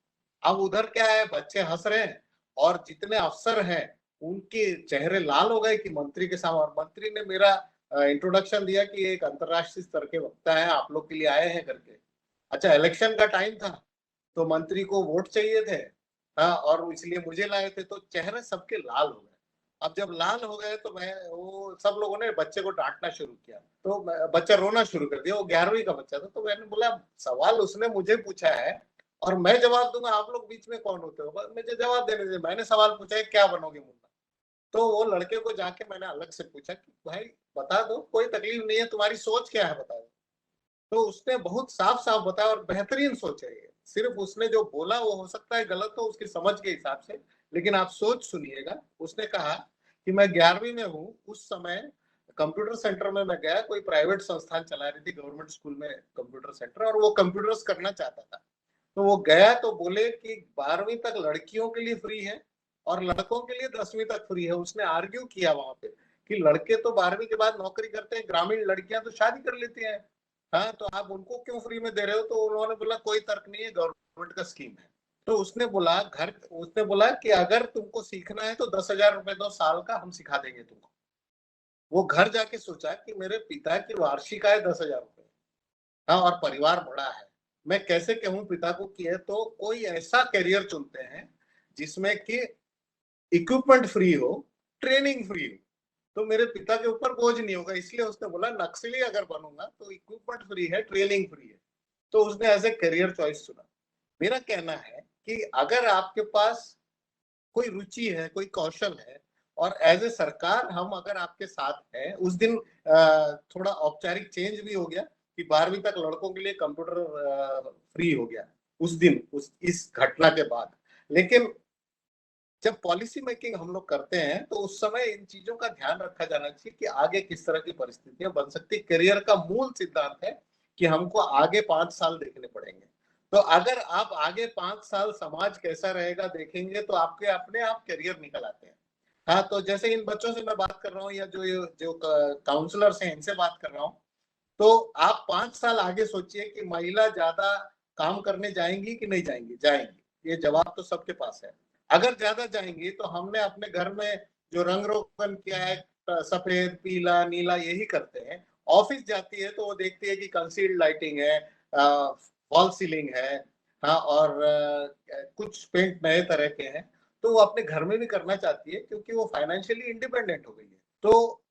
अब उधर क्या है, बच्चे हंस रहे हैं और जितने अफसर हैं उनके चेहरे लाल हो गए कि मंत्री के सामने, और मंत्री ने मेरा इंट्रोडक्शन दिया कि एक अंतरराष्ट्रीय स्तर के वक्ता है, आप लोग के लिए आए हैं करके। अच्छा, इलेक्शन का टाइम था तो मंत्री को वोट चाहिए थे, हाँ, और इसलिए मुझे लाए थे। तो चेहरे सबके लाल हो गए। अब जब लाल हो गए तो वो सब लोगों ने बच्चे को डांटना शुरू किया, तो बच्चा रोना शुरू कर दिया। वो 11वीं का बच्चा था। तो मैंने बोला सवाल उसने मुझे पूछा है और मैं जवाब दूंगा, आप लोग बीच में कौन होते हो, मुझे जवाब देने दीजिए। मैंने सवाल पूछा है क्या बनोगे मुन्ना। तो वो लड़के को जाके मैंने अलग से पूछा कि भाई बता दो, कोई तकलीफ नहीं है, तुम्हारी सोच क्या है, बता दो। तो उसने बहुत साफ साफ बताया और बेहतरीन सोच है ये। सिर्फ उसने जो बोला वो हो सकता है गलत हो उसकी समझ के हिसाब से, लेकिन आप सोच सुनिएगा। उसने कहा कि मैं 11वीं में हूँ, उस समय कंप्यूटर सेंटर में मैं गया, कोई प्राइवेट संस्थान चला रही थी, गवर्नमेंट स्कूल में कंप्यूटर सेंटर, और वो कंप्यूटर्स करना चाहता था। तो वो गया तो बोले कि 12वीं तक लड़कियों के लिए फ्री है और लड़कों के लिए 10वीं तक फ्री है। उसने आर्ग्यू किया वहां पे कि लड़के तो 12वीं के बाद नौकरी करते हैं, ग्रामीण लड़कियां तो शादी कर लेती हैं, हाँ, तो आप उनको क्यों फ्री में दे रहे हो। तो उन्होंने बोला कोई तर्क नहीं है, गवर्नमेंट का स्कीम है। तो उसने बोला कि अगर तुमको सीखना है तो 10,000 रुपए दो साल का, हम सिखा देंगे तुमको। वो घर जाके सोचा कि मेरे पिता की वार्षिक आय 10,000 रुपए, हाँ, और परिवार बड़ा है, मैं कैसे कहूँ पिता को कि है, तो कोई ऐसा करियर चुनते हैं जिसमें कि इक्विपमेंट फ्री हो, ट्रेनिंग फ्री हो, तो मेरे पिता के ऊपर बोझ नहीं होगा। इसलिए उसने बोला नक्सली अगर बनूंगा तो इक्विपमेंट फ्री है, ट्रेनिंग फ्री है। तो उसने एज ए करियर चॉइस चुना। मेरा कहना है कि अगर आपके पास कोई रुचि है, कोई कौशल है, और एज ए सरकार हम अगर आपके साथ हैं, उस दिन थोड़ा औपचारिक चेंज भी हो गया कि 12वीं तक लड़कों के लिए कंप्यूटर फ्री हो गया उस दिन, इस घटना के बाद। लेकिन जब पॉलिसी मेकिंग हम लोग करते हैं तो उस समय इन चीजों का ध्यान रखा जाना चाहिए कि आगे किस तरह की परिस्थितियां बन सकती। करियर का मूल सिद्धांत है कि हमको आगे 5 साल देखने पड़ेंगे। तो अगर आप आगे 5 साल समाज कैसा रहेगा देखेंगे तो आपके अपने आप करियर निकल आते हैं। हाँ, तो जैसे इन बच्चों से मैं बात कर रहा हूँ या जो काउंसलर्स हैं इनसे बात कर रहा हूँ, तो आप 5 साल आगे सोचिए कि महिला ज्यादा काम करने जाएंगी कि नहीं जाएंगी। जाएंगी, ये जवाब तो सबके पास है। अगर ज्यादा जाएंगी तो हमने अपने घर में जो रंग रोगन किया है, सफेद पीला नीला यही करते हैं। ऑफिस जाती है तो वो देखती है कि कंसील्ड लाइटिंग है, फॉल सीलिंग है, हाँ, और कुछ पेंट नए तरह के हैं। तो वो अपने घर में भी करना चाहती है क्योंकि वो फाइनेंशियली इंडिपेंडेंट हो गई है। तो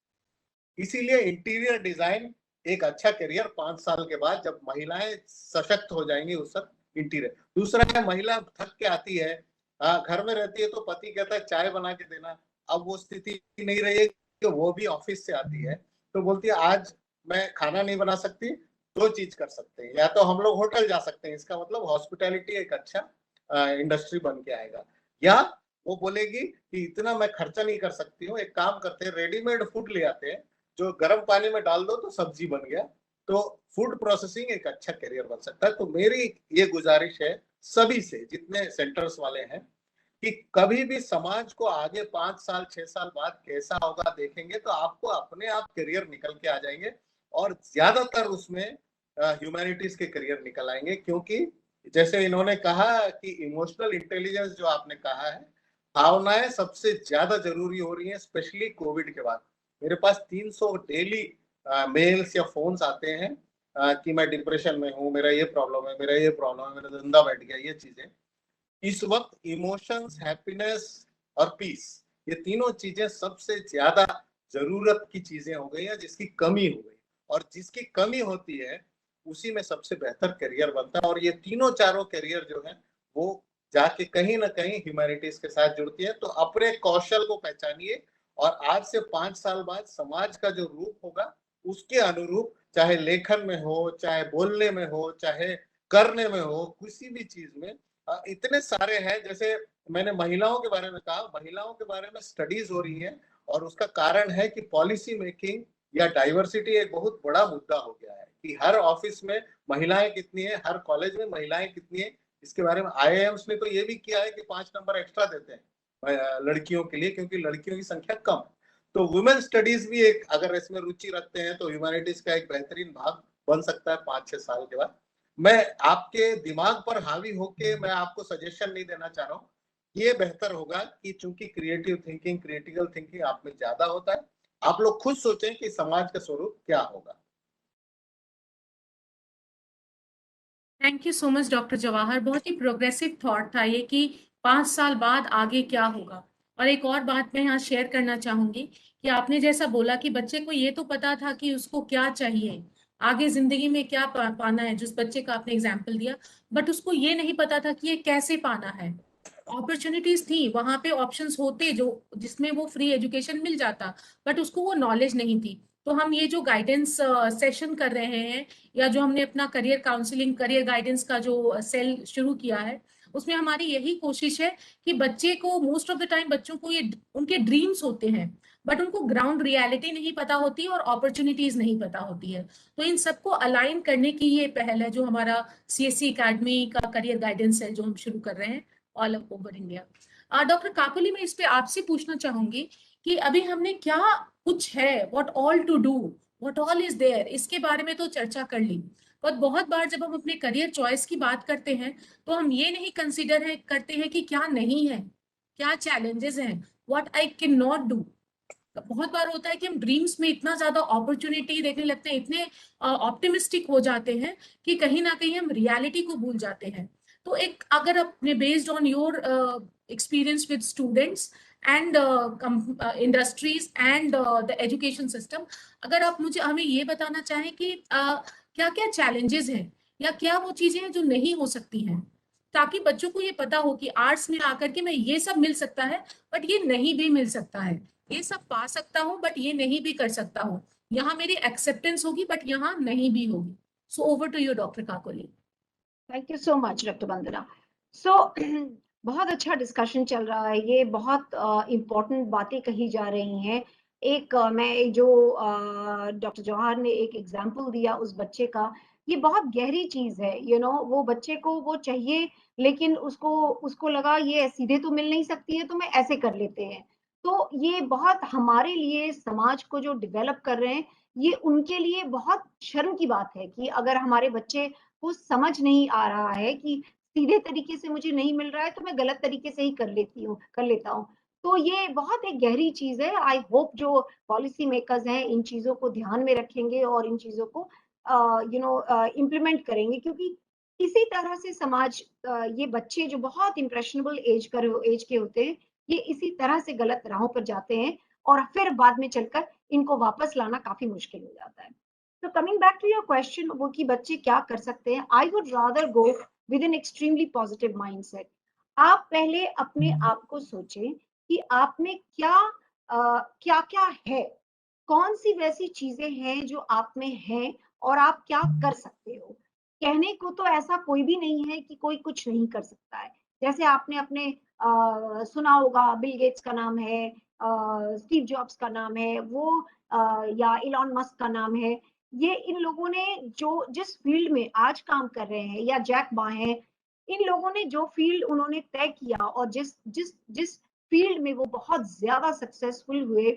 इसीलिए इंटीरियर डिजाइन एक अच्छा करियर 5 साल के बाद जब महिलाएं सशक्त हो जाएंगी उस वक्त इंटीरियर। दूसरा है, महिला थक के आती है, घर में रहती है तो पति कहता है चाय बना के देना। अब वो स्थिति नहीं रही है कि वो भी ऑफिस से आती है तो बोलती है आज मैं खाना नहीं बना सकती, 2 चीज कर सकते हैं, या तो हम लोग होटल जा सकते हैं, इसका मतलब हॉस्पिटैलिटी एक अच्छा इंडस्ट्री बन के आएगा, या वो बोलेगी कि इतना मैं खर्चा नहीं कर सकती हूँ, एक काम करते हैं रेडीमेड फूड ले आते हैं, जो गर्म पानी में डाल दो तो सब्जी बन गया। तो फूड प्रोसेसिंग एक अच्छा करियर बन सकता है। तो मेरी ये गुजारिश है सभी से, जितने सेंटर्स वाले हैं, कि कभी भी समाज को आगे 5 साल 6 साल बाद कैसा होगा देखेंगे तो आपको अपने आप करियर निकल के आ जाएंगे, और ज्यादातर उसमें ह्यूमैनिटीज के करियर निकल आएंगे। क्योंकि जैसे इन्होंने कहा कि इमोशनल इंटेलिजेंस जो आपने कहा है, भावनाएं सबसे ज्यादा जरूरी हो रही हैं, स्पेशली कोविड के बाद। मेरे पास 300 डेली मेल्स या फोन्स आते हैं कि मैं डिप्रेशन में हूँ, मेरा ये प्रॉब्लम है, मेरा ये प्रॉब्लम है, मेरा धंधा बैठ गया, ये चीजें। इस वक्त इमोशंस, हैप्पीनेस और पीस, ये तीनों चीजें सबसे ज्यादा जरूरत की चीजें हो गई हैं, जिसकी कमी हो गई। और जिसकी कमी होती है उसी में सबसे बेहतर करियर बनता है। और ये तीनों चारों करियर जो है वो जाके कहीं ना कहीं ह्यूमैनिटीज के साथ जुड़ती है। तो अपने कौशल को पहचानिए और आज से 5 साल बाद समाज का जो रूप होगा उसके अनुरूप, चाहे लेखन में हो, चाहे बोलने में हो, चाहे करने में हो, किसी भी चीज में इतने सारे हैं। जैसे मैंने महिलाओं के बारे में कहा, महिलाओं के बारे में स्टडीज हो रही है और उसका कारण है कि पॉलिसी मेकिंग या डाइवर्सिटी एक बहुत बड़ा मुद्दा हो गया है कि हर ऑफिस में महिलाएं कितनी है, हर कॉलेज में महिलाएं कितनी है। इसके बारे में आईआईएम्स ने तो ये भी किया है कि 5 नंबर एक्स्ट्रा देते हैं लड़कियों के लिए, क्योंकि लड़कियों की संख्या कम है। तो वुमेन स्टडीज भी एक, अगर इसमें रुचि रखते हैं तो ह्यूमैनिटीज का एक बेहतरीन भाग बन सकता है 5-6 साल के बाद। मैं आपके दिमाग पर हावी होके मैं आपको सजेशन नहीं देना चाह रहा हूँ। ये बेहतर होगा कि चूंकि क्रिएटिव थिंकिंग, क्रिटिकल थिंकिंग आप में ज्यादा होता है, आप लोग खुद सोचें कि समाज का स्वरूप क्या होगा। Thank you so much doctor Jawahar, बहुत ही प्रोग्रेसिव थॉट था ये कि 5 साल बाद आगे क्या होगा। और एक और बात मैं यहाँ शेयर करना चाहूंगी कि आपने जैसा बोला कि बच्चे को ये तो पता था कि उसको क्या चाहिए, आगे जिंदगी में क्या पाना है, जिस बच्चे का आपने एग्जाम्पल दिया, बट उसको ये नहीं पता था कि ये कैसे पाना है। अपॉर्चुनिटीज थी वहां पे, ऑप्शंस होते जो जिसमें वो फ्री एजुकेशन मिल जाता, बट उसको वो नॉलेज नहीं थी। तो हम ये जो गाइडेंस सेशन कर रहे हैं, या जो हमने अपना करियर काउंसलिंग, करियर गाइडेंस का जो सेल शुरू किया है, उसमें हमारी यही कोशिश है कि बच्चे को, मोस्ट ऑफ द टाइम बच्चों को ये उनके ड्रीम्स होते हैं, बट उनको ग्राउंड रियलिटी नहीं पता होती और अपॉर्चुनिटीज नहीं पता होती है। तो इन सबको अलाइन करने की ये पहल है जो हमारा सीएससी एकेडमी का करियर गाइडेंस है, जो हम शुरू कर रहे हैं all over India. Doctor Kakoli, मैं इस पे आपसे पूछना चाहूंगी कि अभी हमने क्या कुछ है, what all to do, what all is there, इसके बारे में तो चर्चा कर ली। पर बहुत बार जब हम अपने करियर चॉइस की बात करते हैं तो हम ये नहीं कंसीडर करते हैं कि क्या नहीं है, क्या चैलेंजेस हैं, what I can not do. बहुत बार होता है कि हम ड्रीम्स में इतना ज्यादा अपॉर्चुनिटी देखने लगते हैं, इतने ऑप्टिमिस्टिक हो जाते हैं कि कहीं ना कहीं हम रियलिटी को भूल जाते हैं। तो एक, अगर अपने based on your experience with students and industries and the education system, अगर आप मुझे हमें ये बताना चाहें कि क्या क्या चैलेंजेस हैं या क्या वो चीजें हैं जो नहीं हो सकती हैं, ताकि बच्चों को ये पता हो कि आर्ट्स में आकर के मैं ये सब मिल सकता है बट ये नहीं भी मिल सकता है, ये सब पा सकता हूँ बट ये नहीं भी कर सकता हूँ, यहाँ मेरी एक्सेप्टेंस होगी बट यहाँ नहीं भी होगी। So over to you doctor Kakoli. Thank you so much doctor Vandana. So बहुत अच्छा डिस्कशन चल रहा है, ये बहुत इम्पोर्टेंट बातें कही जा रही हैं। एक मैं जो डॉक्टर जवाहर ने एक एग्जांपल दिया उस बच्चे का, ये बहुत गहरी चीज है। वो बच्चे को वो चाहिए, लेकिन उसको उसको लगा ये सीधे तो मिल नहीं सकती है, तो मैं ऐसे कर लेते हैं। तो ये बहुत हमारे लिए, समाज को जो डेवलप कर रहे हैं, ये उनके लिए बहुत शर्म की बात है कि अगर हमारे बच्चे को समझ नहीं आ रहा है कि सीधे तरीके से मुझे नहीं मिल रहा है, तो मैं गलत तरीके से ही कर लेता हूँ। तो ये बहुत एक गहरी चीज है। आई होप जो पॉलिसी मेकर्स हैं इन चीजों को ध्यान में रखेंगे और इन चीजों को इम्प्लीमेंट करेंगे, क्योंकि इसी तरह से समाज, ये बच्चे जो बहुत इम्प्रेशनेबल एज के होते हैं, ये इसी तरह से गलत राहों पर जाते हैं और फिर बाद में चलकर इनको वापस लाना काफी मुश्किल हो जाता है। So coming back to your question, वो कि बच्चे क्या कर सकते हैं, I would rather go with an extremely positive mindset. आप पहले अपने आप को सोचें कि आप में क्या क्या है, कौन सी वैसी चीजें हैं जो आप में हैं और आप क्या कर सकते हो। कहने को तो ऐसा कोई भी नहीं है कि कोई कुछ नहीं कर सकता है। जैसे आपने अपने सुना होगा, बिल गेट्स का नाम है, स्टीव जॉब्स का नाम है, वो या इलॉन मस्क का नाम है। ये इन लोगों ने जो जिस फील्ड में आज काम कर रहे हैं, या जैक मा है, इन लोगों ने जो फील्ड उन्होंने तय किया और जिस जिस जिस फील्ड में वो बहुत ज्यादा सक्सेसफुल हुए,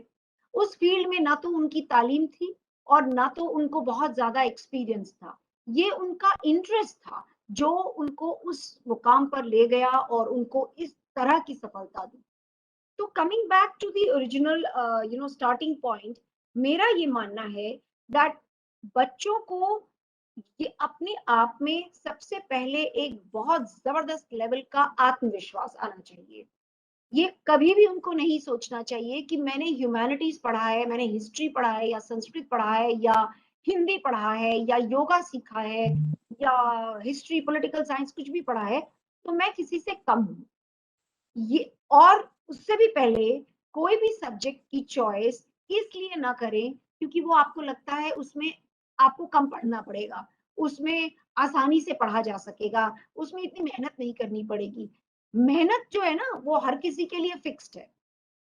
उस फील्ड में ना तो उनकी तालीम थी और ना तो उनको बहुत ज्यादा एक्सपीरियंस था। ये उनका इंटरेस्ट था जो उनको उस मुकाम पर ले गया और उनको इस तरह की सफलता दी। तो coming back to the original starting point, मेरा ये मानना है दैट बच्चों को ये अपने आप में सबसे पहले एक बहुत जबरदस्त लेवल का आत्मविश्वास आना चाहिए। ये कभी भी उनको नहीं सोचना चाहिए कि मैंने ह्यूमैनिटीज पढ़ा है, मैंने हिस्ट्री पढ़ा है, या संस्कृत पढ़ा है, या हिंदी पढ़ा है, या योगा सीखा है, या हिस्ट्री, पॉलिटिकल साइंस कुछ भी पढ़ा है, तो मैं किसी से कम हूँ। ये, और उससे भी पहले कोई भी सब्जेक्ट की चॉइस इसलिए ना करें क्योंकि वो आपको लगता है उसमें आपको कम पढ़ना पड़ेगा, उसमें आसानी से पढ़ा जा सकेगा, उसमें इतनी मेहनत नहीं करनी पड़ेगी। मेहनत जो है ना वो हर किसी के लिए फिक्स्ड है।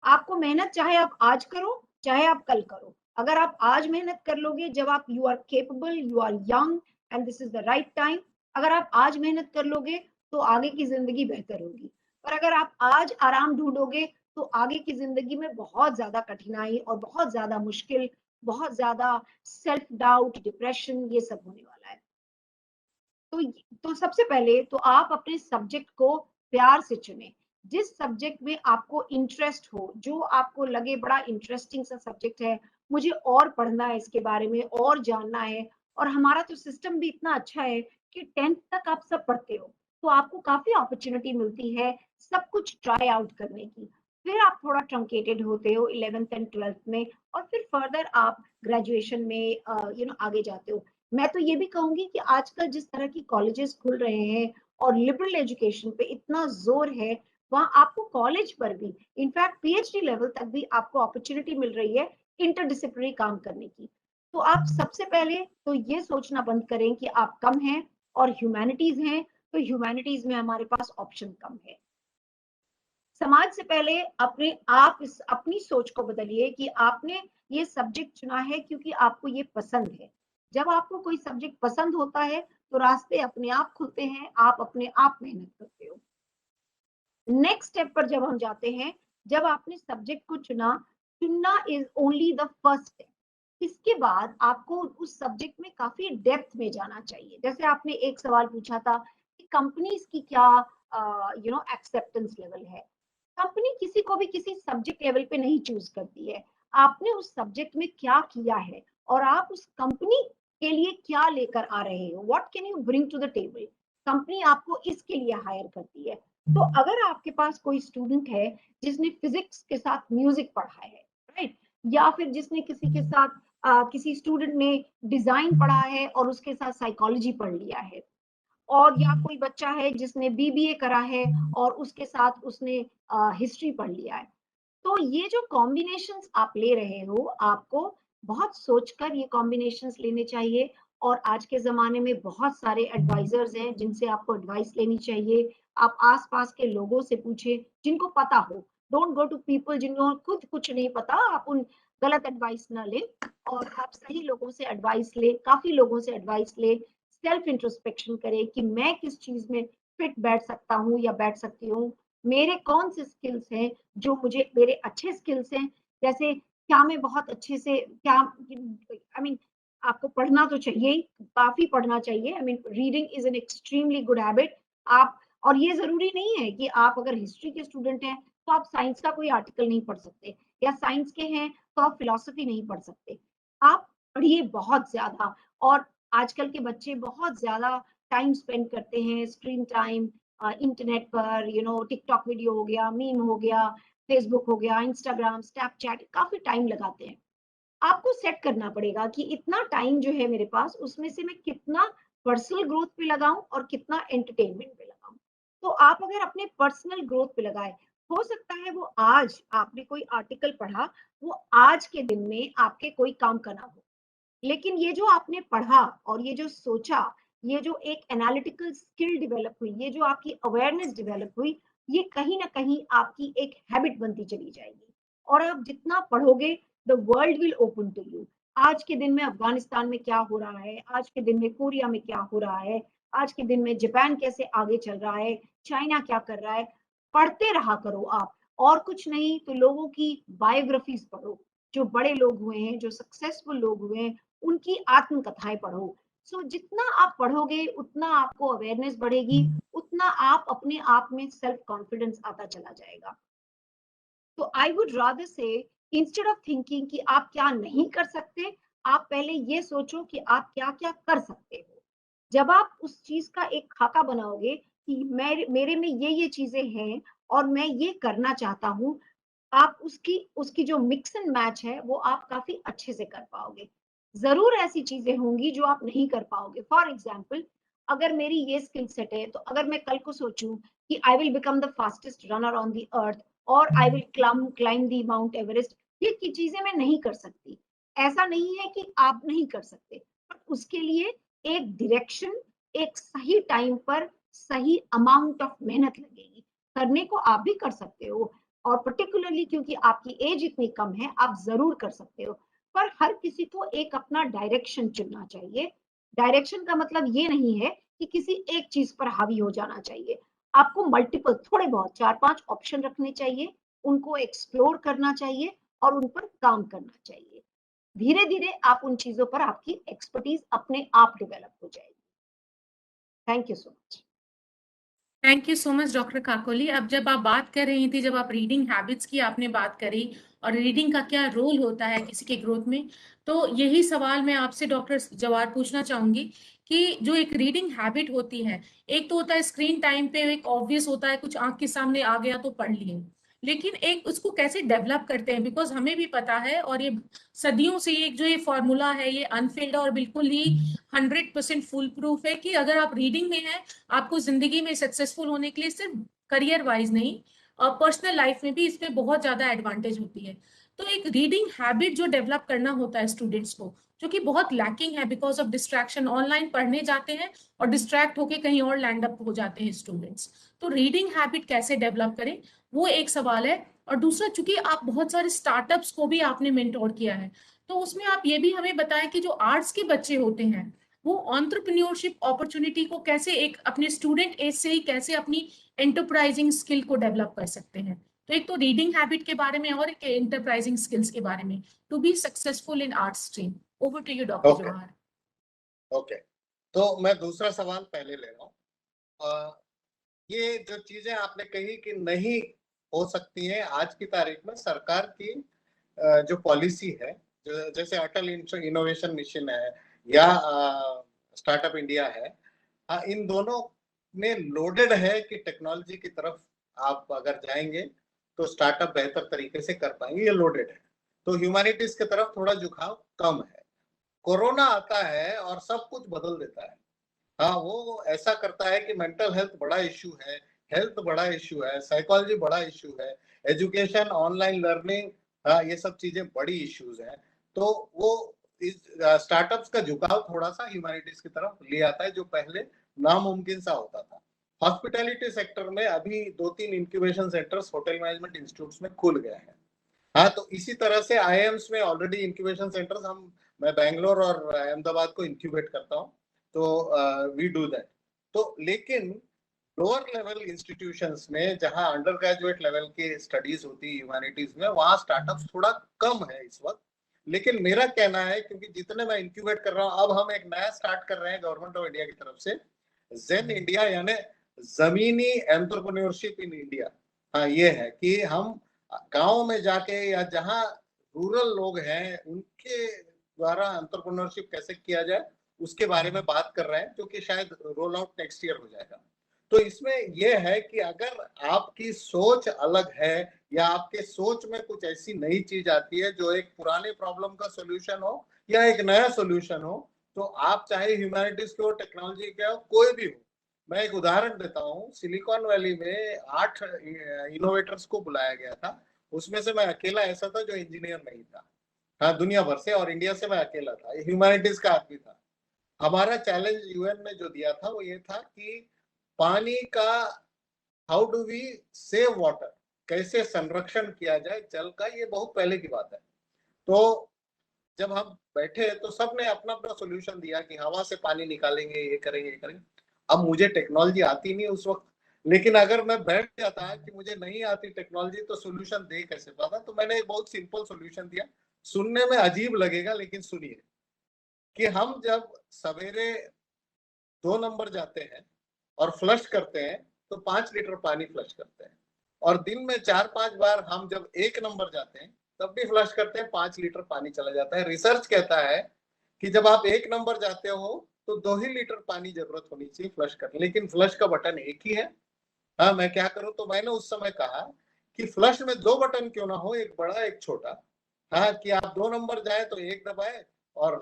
आपको मेहनत चाहे आप आज करो, चाहे आप कल करो। अगर आप आज मेहनत कर लोगे, जब आप you are capable, you are young and this is the right time, अगर आप आज मेहनत कर लोगे तो आगे की जिंदगी बेहतर होगी। पर अगर आप आज आराम ढूंढोगे तो आगे की जिंदगी में बहुत ज्यादा कठिनाई और बहुत ज्यादा मुश्किल, बहुत ज्यादा सेल्फ डाउट, डिप्रेशन, ये सब होने वाला है। तो सबसे पहले तो आप अपने सब्जेक्ट को प्यार से चुनें। जिस सब्जेक्ट में आपको इंटरेस्ट हो, जो आपको लगे बड़ा इंटरेस्टिंग सा सब्जेक्ट है, मुझे और पढ़ना है इसके बारे में, और जानना है। और हमारा तो सिस्टम भी इतना अच्छा है कि 10th तक आप सब पढ़ते हो, तो आपको काफी अपॉर्चुनिटी मिलती है सब कुछ ट्राई आउट करने की। फिर आप थोड़ा ट्रंकेटेड होते हो 11th एंड 12th में, और फिर फर्दर आप ग्रेजुएशन में आगे जाते हो। मैं तो ये भी कहूंगी कि आजकल जिस तरह की कॉलेजेस खुल रहे हैं और लिबरल एजुकेशन पे इतना जोर है, वहां आपको कॉलेज पर भी, इनफैक्ट पीएचडी लेवल तक भी आपको अपॉर्चुनिटी मिल रही है इंटरडिसिप्लिनरी काम करने की। तो आप सबसे पहले तो ये सोचना बंद करें कि आप कम हैं और ह्यूमैनिटीज हैं, तो ह्यूमैनिटीज में हमारे पास ऑप्शन कम है। समाज से पहले अपनी सोच को बदलिए कि आपने ये सब्जेक्ट चुना है क्योंकि आपको ये पसंद है। जब आपको कोई सब्जेक्ट पसंद होता है तो रास्ते अपने आप खुलते हैं, आप अपने आप मेहनत करते हो। नेक्स्ट स्टेप पर जब हम जाते हैं, जब आपने सब्जेक्ट को चुनना is only the first step. इसके बाद आपको उस सब्जेक्ट में काफी डेप्थ में जाना चाहिए। जैसे आपने एक सवाल पूछा था कि कंपनीज की क्या एक्सेप्टेंस लेवल है। कंपनी किसी को भी किसी सब्जेक्ट लेवल पे नहीं चूज करती है। आपने उस सब्जेक्ट में क्या किया है और आप उस कंपनी के लिए क्या लेकर आ रहे हो, what can you bring to the table. Company आपको इसके लिए हायर करती है। तो अगर आपके पास कोई स्टूडेंट है जिसने फिजिक्स के साथ म्यूजिक पढ़ा है, राइट, या फिर जिसने किसी के साथ किसी स्टूडेंट ने डिजाइन पढ़ा है और उसके साथ साइकोलॉजी पढ़ लिया है, और या कोई बच्चा है जिसने बीबीए करा है और उसके साथ उसने हिस्ट्री पढ़ लिया है, तो ये जो कॉम्बिनेशंस आप ले रहे हो, आपको बहुत सोचकर ये कॉम्बिनेशंस लेने चाहिए। और आज के जमाने में बहुत सारे एडवाइजर्स हैं जिनसे आपको एडवाइस लेनी चाहिए। आप आसपास के लोगों से पूछे जिनको पता हो। डोंट गो टू पीपल जिनको खुद कुछ नहीं पता, आप उन गलत एडवाइस ना ले, और आप सही लोगों से एडवाइस ले, काफी लोगों से एडवाइस ले। सेल्फ इंट्रोस्पेक्शन करें कि मैं किस चीज में फिट बैठ सकता हूँ या बैठ सकती हूँ, मेरे कौन से स्किल्स हैं जो मुझे, मेरे अच्छे स्किल्स हैं, जैसे क्या मैं बहुत अच्छे से क्या, आई मीन आपको पढ़ना तो चाहिए ही, काफी पढ़ना चाहिए। I mean reading is an extremely good habit. आप, और ये जरूरी नहीं है कि आप अगर हिस्ट्री के स्टूडेंट हैं तो आप साइंस का कोई आर्टिकल नहीं पढ़ सकते, या साइंस के हैं तो आप फिलोसफी नहीं पढ़ सकते। आप पढ़िए बहुत ज्यादा। और आजकल के बच्चे बहुत ज्यादा टाइम स्पेंड करते हैं, स्क्रीन टाइम इंटरनेट पर, टिकटॉक वीडियो हो गया, मीम हो गया, फेसबुक हो गया, इंस्टाग्राम, स्नैपचैट, काफी टाइम लगाते हैं। आपको सेट करना पड़ेगा कि इतना टाइम जो है मेरे पास, उसमें से मैं कितना पर्सनल ग्रोथ पे लगाऊं और कितना एंटरटेनमेंट पे लगाऊं। तो आप अगर अपने पर्सनल ग्रोथ पे लगाए, हो सकता है वो आज आपने कोई आर्टिकल पढ़ा, वो आज के दिन में आपके कोई काम का ना हो, लेकिन ये जो आपने पढ़ा और ये जो सोचा, ये जो एक एनालिटिकल स्किल डेवलप हुई, ये जो आपकी अवेयरनेस डेवलप हुई, ये कहीं ना कहीं आपकी एक हैबिट बनती चली जाएगी। और आप जितना पढ़ोगे, the world will open to you. आज के दिन में अफगानिस्तान में क्या हो रहा है, आज के दिन में कोरिया में क्या हो रहा है, आज के दिन में जापान कैसे आगे चल रहा है, चाइना क्या कर रहा है, पढ़ते रहा करो आप। और कुछ नहीं तो लोगों की बायोग्राफीज पढ़ो, जो बड़े लोग हुए हैं, जो सक्सेसफुल लोग हुए हैं, उनकी आत्मकथाएं पढ़ो। सो जितना आप पढ़ोगे उतना आपको अवेयरनेस बढ़ेगी, उतना आप अपने आप में सेल्फ कॉन्फिडेंस आता चला जाएगा। तो आई वुड रादर से, इंस्टेड ऑफ थिंकिंग कि आप क्या नहीं कर सकते, आप पहले ये सोचो कि आप क्या क्या कर सकते हो। जब आप उस चीज का एक खाका बनाओगे कि मेरे में ये चीजें हैं और मैं ये करना चाहता हूँ, आप उसकी उसकी जो मिक्स एंड मैच है वो आप काफी अच्छे से कर पाओगे। जरूर ऐसी चीजें होंगी जो आप नहीं कर पाओगे। फॉर एग्जाम्पल, अगर मेरी ये स्किल सेट है, तो अगर मैं कल को सोचूं कि I will become the fastest runner on the earth और I will climb the Mount Everest, ये की चीजें मैं नहीं कर सकती। ऐसा नहीं है कि आप नहीं कर सकते, पर उसके लिए एक डायरेक्शन, एक सही टाइम पर सही अमाउंट ऑफ मेहनत लगेगी। करने को आप भी कर सकते हो, और पर्टिकुलरली क्योंकि आपकी एज इतनी कम है, आप जरूर कर सकते हो। पर हर किसी को एक अपना डायरेक्शन चुनना चाहिए। डायरेक्शन का मतलब ये नहीं है कि किसी एक चीज पर हावी हो जाना चाहिए। आपको मल्टीपल, थोड़े बहुत 4-5 ऑप्शन रखने चाहिए, उनको एक्सप्लोर करना चाहिए और उन पर काम करना चाहिए। धीरे धीरे आप उन चीजों पर आपकी एक्सपर्टीज अपने आप डेवलप हो जाएगी। Thank you so much. Thank you so much doctor Kakoli. अब जब आप बात कर रही थी, जब आप रीडिंग हैबिट्स की आपने बात करी और रीडिंग का क्या रोल होता है किसी के ग्रोथ में, तो यही सवाल मैं आपसे डॉक्टर जवाहर पूछना चाहूंगी कि जो एक रीडिंग हैबिट होती है, एक तो होता है स्क्रीन टाइम पे एक ऑब्वियस होता है, कुछ आंख के सामने आ गया तो पढ़ लिए, लेकिन एक उसको कैसे डेवलप करते हैं, बिकॉज हमें भी पता है और ये सदियों से ये जो ये फॉर्मूला है ये अनफिल्ड और बिल्कुल ही 100% फुल प्रूफ है कि अगर आप रीडिंग में हैं, आपको जिंदगी में सक्सेसफुल होने के लिए सिर्फ करियर वाइज नहीं और पर्सनल लाइफ में भी इसमें बहुत ज्यादा एडवांटेज होती है। तो एक रीडिंग हैबिट जो डेवलप करना होता है स्टूडेंट्स को, जो कि बहुत लैकिंग है बिकॉज ऑफ डिस्ट्रैक्शन, ऑनलाइन पढ़ने जाते हैं और डिस्ट्रैक्ट होके कहीं और लैंड अप हो जाते हैं स्टूडेंट्स। तो रीडिंग हैबिट कैसे डेवलप करें, वो एक सवाल है। और दूसरा, चूंकि आप बहुत सारे स्टार्टअप्स को भी आपने मेंटोर किया है, तो उसमें आप ये भी हमें बताएं कि जो आर्ट्स के बच्चे होते हैं वो एंटरप्रेन्योरशिप अपॉर्चुनिटी को कैसे एक अपने स्टूडेंट एज से ही कैसे अपनी एंटरप्राइजिंग स्किल को डेवलप कर सकते हैं। तो एक तो रीडिंग हैबिट के बारे में और एक एंटरप्राइजिंग स्किल्स के बारे में, to be successful in art stream. Over to you doctor Jawahar. Okay, तो मैं दूसरा सवाल पहले ले रहा हूँ। ये जो चीजें आपने कही कि नहीं हो सकती हैं, आज की तारीख में सरकार की जो पॉलिसी है, जैसे अटल इनोवेशन मिशन है या स्टार्टअप इंडिया है, इन दोनों में लोडेड है कि टेक्नोलॉजी की तरफ आप अगर जाएंगे तो स्टार्टअप बेहतर तरीके से कर पाएंगे, ये लोडेड है। तो ह्यूमैनिटीज की तरफ थोड़ा झुकाव कम है। कोरोना आता है और सब कुछ बदल देता है। हाँ, वो ऐसा करता है कि मेंटल हेल्थ बड़ा इश्यू है, हेल्थ बड़ा इश्यू है, साइकोलॉजी बड़ा इश्यू है, एजुकेशन, ऑनलाइन लर्निंग, हाँ, ये सब चीजें बड़ी इश्यूज हैं। तो वो इस स्टार्टअप्स का झुकाव थोड़ा सा ह्यूमैनिटीज की तरफ ले आता है, जो पहले नामुमकिन सा होता था। हॉस्पिटैलिटी सेक्टर में अभी 2-3 incubation centres hotel management institutes में खुल गए हैं। हाँ, तो इसी तरह से आईएम्स में ऑलरेडी इंक्यूबेशन सेंटर्स मैं बैंगलोर और अहमदाबाद को इंक्यूबेट करता हूँ, तो वी डू दैट। तो लेकिन लोअर लेवल इंस्टीट्यूशंस में जहां अंडर ग्रेजुएट लेवल की स्टडीज होती है ह्यूमैनिटीज में, वहां स्टार्टअप्स थोड़ा कम है इस वक्त। लेकिन मेरा कहना है, क्योंकि जितने मैं इंक्यूबेट कर रहा हूँ, अब हम एक नया स्टार्ट कर रहे हैं गवर्नमेंट ऑफ इंडिया की तरफ से, जेन इंडिया, यानी जमीनी एंटरप्रेन्योरशिप इन इंडिया। हाँ, ये है कि हम गांव में जाके या जहां रूरल लोग हैं उनके द्वारा एंटरप्रेन्योरशिप कैसे किया जाए उसके बारे में बात कर रहे हैं, जो कि शायद रोल आउट नेक्स्ट ईयर हो जाएगा। तो इसमें यह है कि अगर आपकी सोच अलग है या आपके सोच में कुछ ऐसी नई चीज आती है जो एक पुराने प्रॉब्लम का सोल्यूशन हो या एक नया सोल्यूशन हो, तो आप चाहे ह्यूमैनिटीज के हो, टेक्नोलॉजी के हो, कोई भी हो। मैं एक उदाहरण देता हूँ, सिलिकॉन वैली में 8 इनोवेटर्स को बुलाया गया था, उसमें से मैं अकेला ऐसा था जो इंजीनियर नहीं था। हाँ, दुनिया भर से और इंडिया से मैं अकेला था, ह्यूमैनिटीज का आदमी था। हमारा चैलेंज यूएन ने जो दिया था वो ये था कि पानी का how do we save water, कैसे संरक्षण किया जाए जल का, ये बहुत पहले की बात है। तो जब हम बैठे तो सबने अपना अपना सोल्यूशन दिया कि हवा से पानी निकालेंगे, ये करेंगे, ये करेंगे। अब मुझे टेक्नोलॉजी आती नहीं उस वक्त, लेकिन अगर मैं बैठ जाता कि मुझे नहीं आती टेक्नोलॉजी तो सोल्यूशन दे कैसे पाता। तो मैंने एक बहुत सिंपल सोल्यूशन दिया, सुनने में अजीब लगेगा लेकिन सुनिए, कि हम जब सवेरे 2 नंबर जाते हैं और फ्लश करते हैं तो 5 लीटर पानी फ्लश करते हैं, और दिन में 4-5 बार हम जब 1 नंबर जाते हैं तब भी फ्लश करते हैं, 5 लीटर पानी चला जाता है। रिसर्च कहता है कि जब आप 1 नंबर जाते हो तो 2 ही लीटर पानी जरूरत होनी चाहिए फ्लश करने, लेकिन फ्लश का बटन एक ही है। हाँ, मैं क्या करूं, तो मैंने उस समय कहा कि फ्लश में 2 बटन क्यों ना हो, एक बड़ा एक छोटा। हाँ, कि आप 2 नंबर जाए तो 1 दबाए और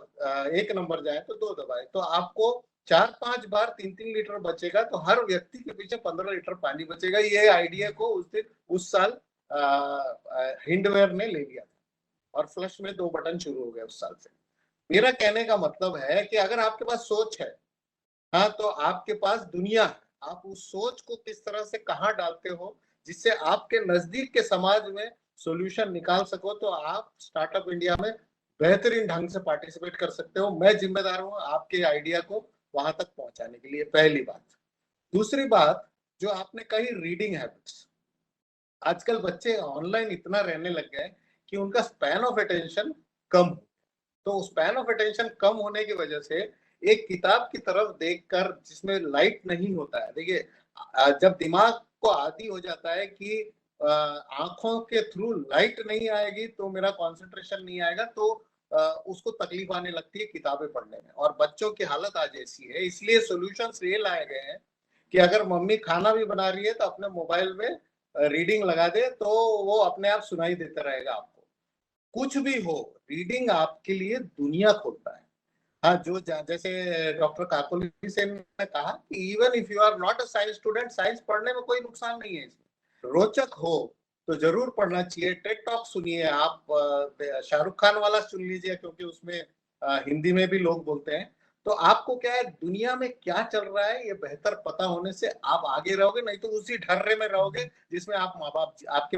1 नंबर जाए तो 2 दबाए, तो आपको 4-5 बार 3-3 लीटर बचेगा तो हर व्यक्ति के पीछे 15 लीटर पानी बचेगा। ये आइडिया को उस साल हिंडवेयर ने ले लिया था और फ्लश में 2 बटन शुरू हो गए उस साल से। मेरा कहने का मतलब है कि अगर आपके पास सोच है, हाँ, तो आपके पास दुनिया है। आप उस सोच को किस तरह से कहाँ डालते हो जिससे आपके नजदीक के समाज में सॉल्यूशन निकाल सको, तो आप स्टार्टअप इंडिया में बेहतरीन ढंग से पार्टिसिपेट कर सकते हो। मैं जिम्मेदार हूँ आपके आइडिया को वहां तक पहुंचाने के लिए, पहली बात। दूसरी बात जो आपने कही, रीडिंग हैबिट्स। आजकल बच्चे ऑनलाइन इतना रहने लग गए कि उनका स्पैन ऑफ अटेंशन कम, तो स्पैन ऑफ अटेंशन कम होने की वजह से एक किताब की तरफ देखकर जिसमें लाइट नहीं होता है, देखिए जब दिमाग को आदी हो जाता है कि आंखों के थ्रू लाइट नहीं आएगी तो मेरा कंसंट्रेशन नहीं आएगा, तो उसको तकलीफ आने लगती है किताबें पढ़ने में। और बच्चों की हालत आज ऐसी है, इसलिए सॉल्यूशंस ये लाए गए हैं कि अगर मम्मी खाना भी बना रही है तो अपने मोबाइल में रीडिंग लगा दे, तो वो अपने आप सुनाई देता रहेगा आपको। कुछ भी हो, रीडिंग आपके लिए दुनिया खोलता है। हाँ, जो जैसे डॉक्टर काकोली से ने कहा कि even if you are not a science student, science पढ़ने में कोई नुकसान नहीं है। इसमें रोचक हो तो जरूर पढ़ना चाहिए। टेड टॉक सुनिए आप, शाहरुख खान वाला सुन लीजिए क्योंकि उसमें हिंदी में भी लोग बोलते हैं। तो आपको क्या है, दुनिया में क्या चल रहा है ये बेहतर पता होने से आप आगे रहोगे, नहीं तो उसी ढर्रे में रहोगे जिसमें आपके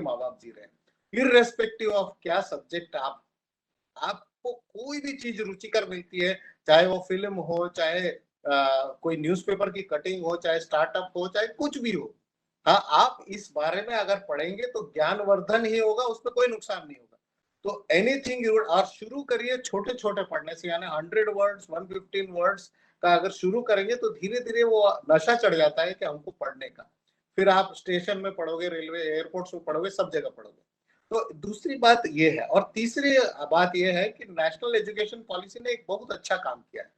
माँ बाप जी रहे हैं। इररेस्पेक्टिव ऑफ क्या सब्जेक्ट आपको कोई भी चीज रुचिकर मिलती है, चाहे वो फिल्म हो, चाहे कोई न्यूज़पेपर की कटिंग हो, चाहे स्टार्टअप हो, चाहे कुछ भी हो, हाँ, आप इस बारे में अगर पढ़ेंगे तो ज्ञानवर्धन ही होगा, उसमें कोई नुकसान नहीं होगा। तो एनीथिंग यू, और शुरू करिए छोटे छोटे पढ़ने से, यानी 100 वर्ड्स 115 वर्ड्स का अगर शुरू करेंगे तो धीरे धीरे वो नशा चढ़ जाता है कि हमको पढ़ने का। फिर आप स्टेशन में पढ़ोगे, रेलवे एयरपोर्ट्स में पढ़ोगे, सब जगह पढ़ोगे। तो दूसरी बात ये है। और तीसरी बात ये है कि नेशनल एजुकेशन पॉलिसी ने एक बहुत अच्छा काम किया है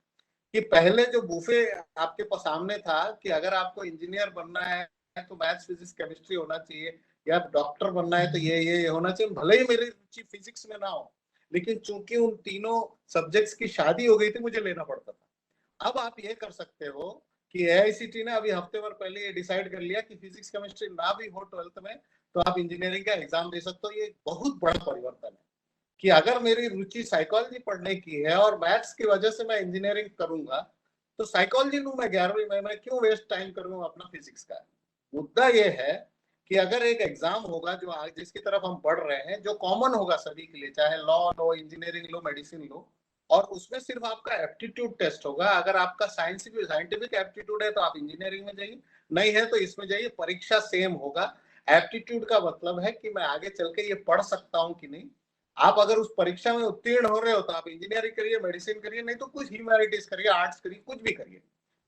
कि पहले जो बुफे आपके पास सामने था कि अगर आपको इंजीनियर बनना है तो मैथ्स फिजिक्स केमिस्ट्री होना चाहिए, या डॉक्टर बनना है तो ये होना चाहिए, भले ही मेरी रुचि फिजिक्स में ना हो, लेकिन चूंकि उन तीनों सब्जेक्ट्स की शादी हो गई थी, मुझे लेना पड़ता था। अब आप ये कर सकते हो कि AICTE ने अभी हफ्ते भर पहले ये डिसाइड कर लिया कि फिजिक्स केमिस्ट्री ना भी हो 12th में तो आप इंजीनियरिंग का एग्जाम दे सकते हो। ये बहुत बड़ा परिवर्तन है कि अगर मेरी रुचि साइकोलॉजी पढ़ने की है और मैथ्स की वजह से मैं इंजीनियरिंग करूंगा, तो साइकोलॉजी लूं मैं 11वीं में, मैं क्यों वेस्ट टाइम करूं अपना फिजिक्स का। मुद्दा ये है कि अगर एक एग्जाम होगा जो जिसकी तरफ हम बढ़ रहे हैं, जो कॉमन होगा सभी के लिए, चाहे लॉ लो, इंजीनियरिंग लो, मेडिसिन लो, और उसमें सिर्फ आपका एप्टीट्यूड टेस्ट होगा। अगर आपका साइंटिफिक एप्टीट्यूड है तो आप इंजीनियरिंग में जाइए, नहीं है तो इसमें जाइए, परीक्षा सेम होगा। एप्टीट्यूड का मतलब है कि मैं आगे चल के ये पढ़ सकता हूँ कि नहीं। आप अगर उस परीक्षा में उत्तीर्ण हो रहे हो तो आप इंजीनियरिंग करिए, मेडिसिन करिए, नहीं तो कुछ ह्यूमैनिटीज करिए, आर्ट्स करिए, कुछ भी करिए।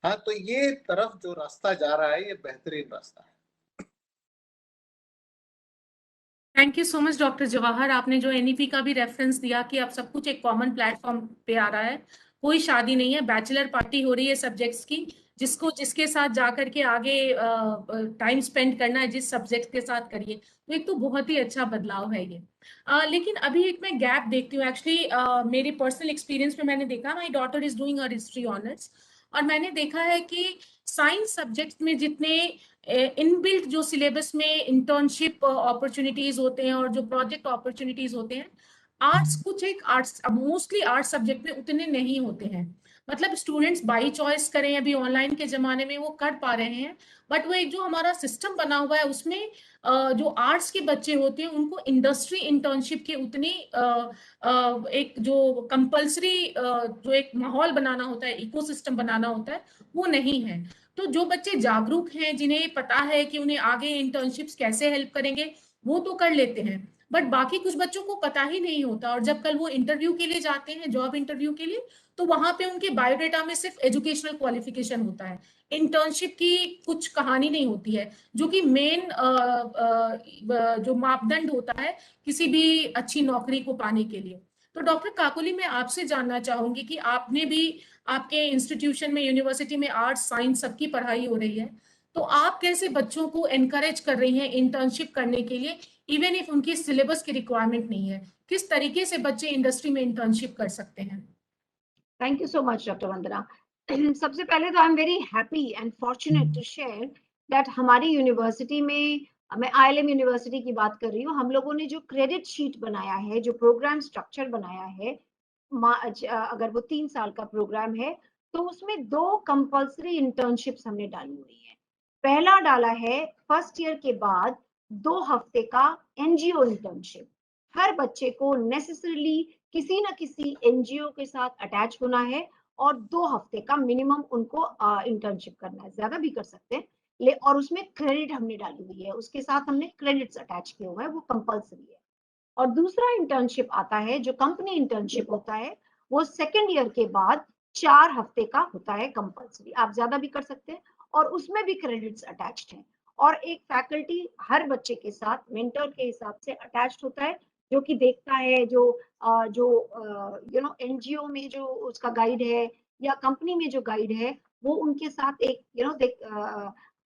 हाँ, तो ये तरफ जो रास्ता जा रहा है ये बेहतरीन रास्ता है। Thank you so much doctor Jawahar. आपने जो NEP का भी रेफरेंस दिया कि अब सब कुछ एक कॉमन प्लेटफॉर्म पे आ रहा है, कोई शादी नहीं है, बैचलर पार्टी हो रही है सब्जेक्ट्स की, जिसको जिसके साथ जाकर के आगे टाइम स्पेंड करना है, जिस सब्जेक्ट के साथ करिए। तो एक तो बहुत ही अच्छा बदलाव है ये। लेकिन अभी एक मैं गैप देखती हूँ एक्चुअली, मेरे पर्सनल एक्सपीरियंस में मैंने देखा, my daughter is doing her history honours, और मैंने देखा है कि साइंस सब्जेक्ट में जितने इनबिल्ट जो सिलेबस में इंटर्नशिप अपॉर्चुनिटीज होते हैं और जो प्रोजेक्ट अपॉर्चुनिटीज होते हैं, आर्ट्स कुछ एक आर्ट्स मोस्टली आर्ट्स सब्जेक्ट में उतने नहीं होते हैं। मतलब स्टूडेंट्स बाई चॉइस करें, अभी ऑनलाइन के जमाने में वो कर पा रहे हैं, बट वो एक जो हमारा सिस्टम बना हुआ है उसमें जो आर्ट्स के बच्चे होते हैं उनको इंडस्ट्री इंटर्नशिप के उतनी एक जो कंपल्सरी जो एक माहौल बनाना होता है, इकोसिस्टम बनाना होता है, वो नहीं है। तो जो बच्चे जागरूक हैं, जिन्हें पता है कि उन्हें आगे इंटर्नशिप्स कैसे हेल्प करेंगे, वो तो कर लेते हैं, बट बाकी कुछ बच्चों को पता ही नहीं होता। और जब कल वो इंटरव्यू के लिए जाते हैं, जॉब इंटरव्यू के लिए, तो वहां पे उनके बायोडेटा में सिर्फ एजुकेशनल क्वालिफिकेशन होता है, इंटर्नशिप की कुछ कहानी नहीं होती है, जो कि मेन जो मापदंड होता है किसी भी अच्छी नौकरी को पाने के लिए। तो डॉक्टर काकोली, मैं आपसे जानना चाहूंगी कि आपने भी, आपके इंस्टीट्यूशन में, यूनिवर्सिटी में आर्ट्स साइंस सबकी पढ़ाई हो रही है, तो आप कैसे बच्चों को एनकरेज कर रही हैं इंटर्नशिप करने के लिए, इवन इफ उनकी सिलेबस की रिक्वायरमेंट नहीं है? किस तरीके से बच्चे इंडस्ट्री में इंटर्नशिप कर सकते हैं? Thank you so much doctor Vandana. सबसे पहले तो I am very happy and fortunate to share that हमारी यूनिवर्सिटी में, मैं ILM यूनिवर्सिटी की बात कर रही हूँ, हम लोगों ने जो क्रेडिट शीट बनाया है, जो प्रोग्राम स्ट्रक्चर बनाया है, अगर वो 3 साल का प्रोग्राम है तो उसमें 2 कंपल्सरी इंटर्नशिप्स हमने डाली हुई है। पहला डाला है फर्स्ट ईयर के बाद 2 हफ्ते का NGO इंटर्नशिप। हर बच्चे को नेसेसरली किसी ना किसी NGO के साथ अटैच होना है और 2 हफ्ते का मिनिमम उनको इंटर्नशिप करना है, ज्यादा भी कर सकते हैं, और उसमें क्रेडिट हमने डाली हुई है, उसके साथ हमने क्रेडिट्स अटैच किए हुए हैं, वो कंपल्सरी है। और दूसरा इंटर्नशिप आता है जो कंपनी इंटर्नशिप होता है, वो सेकेंड ईयर के बाद 4 हफ्ते का होता है कंपल्सरी, आप ज्यादा भी कर सकते हैं और उसमें भी क्रेडिट्स अटैच्ड हैं। और एक फैकल्टी हर बच्चे के साथ मेंटर के हिसाब से अटैच्ड होता है, जो कि देखता है, जो NGO में जो उसका गाइड है या कंपनी में जो गाइड है, वो उनके साथ एक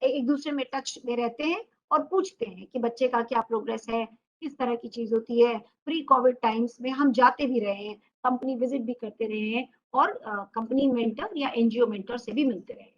एक दूसरे में टच में रहते हैं और पूछते हैं कि बच्चे का क्या प्रोग्रेस है, किस तरह की चीज होती है। प्री कोविड टाइम्स में हम जाते भी रहे हैं, कंपनी विजिट भी करते रहे हैं और कंपनी मेंटर या NGO मेंटर से भी मिलते रहे हैं।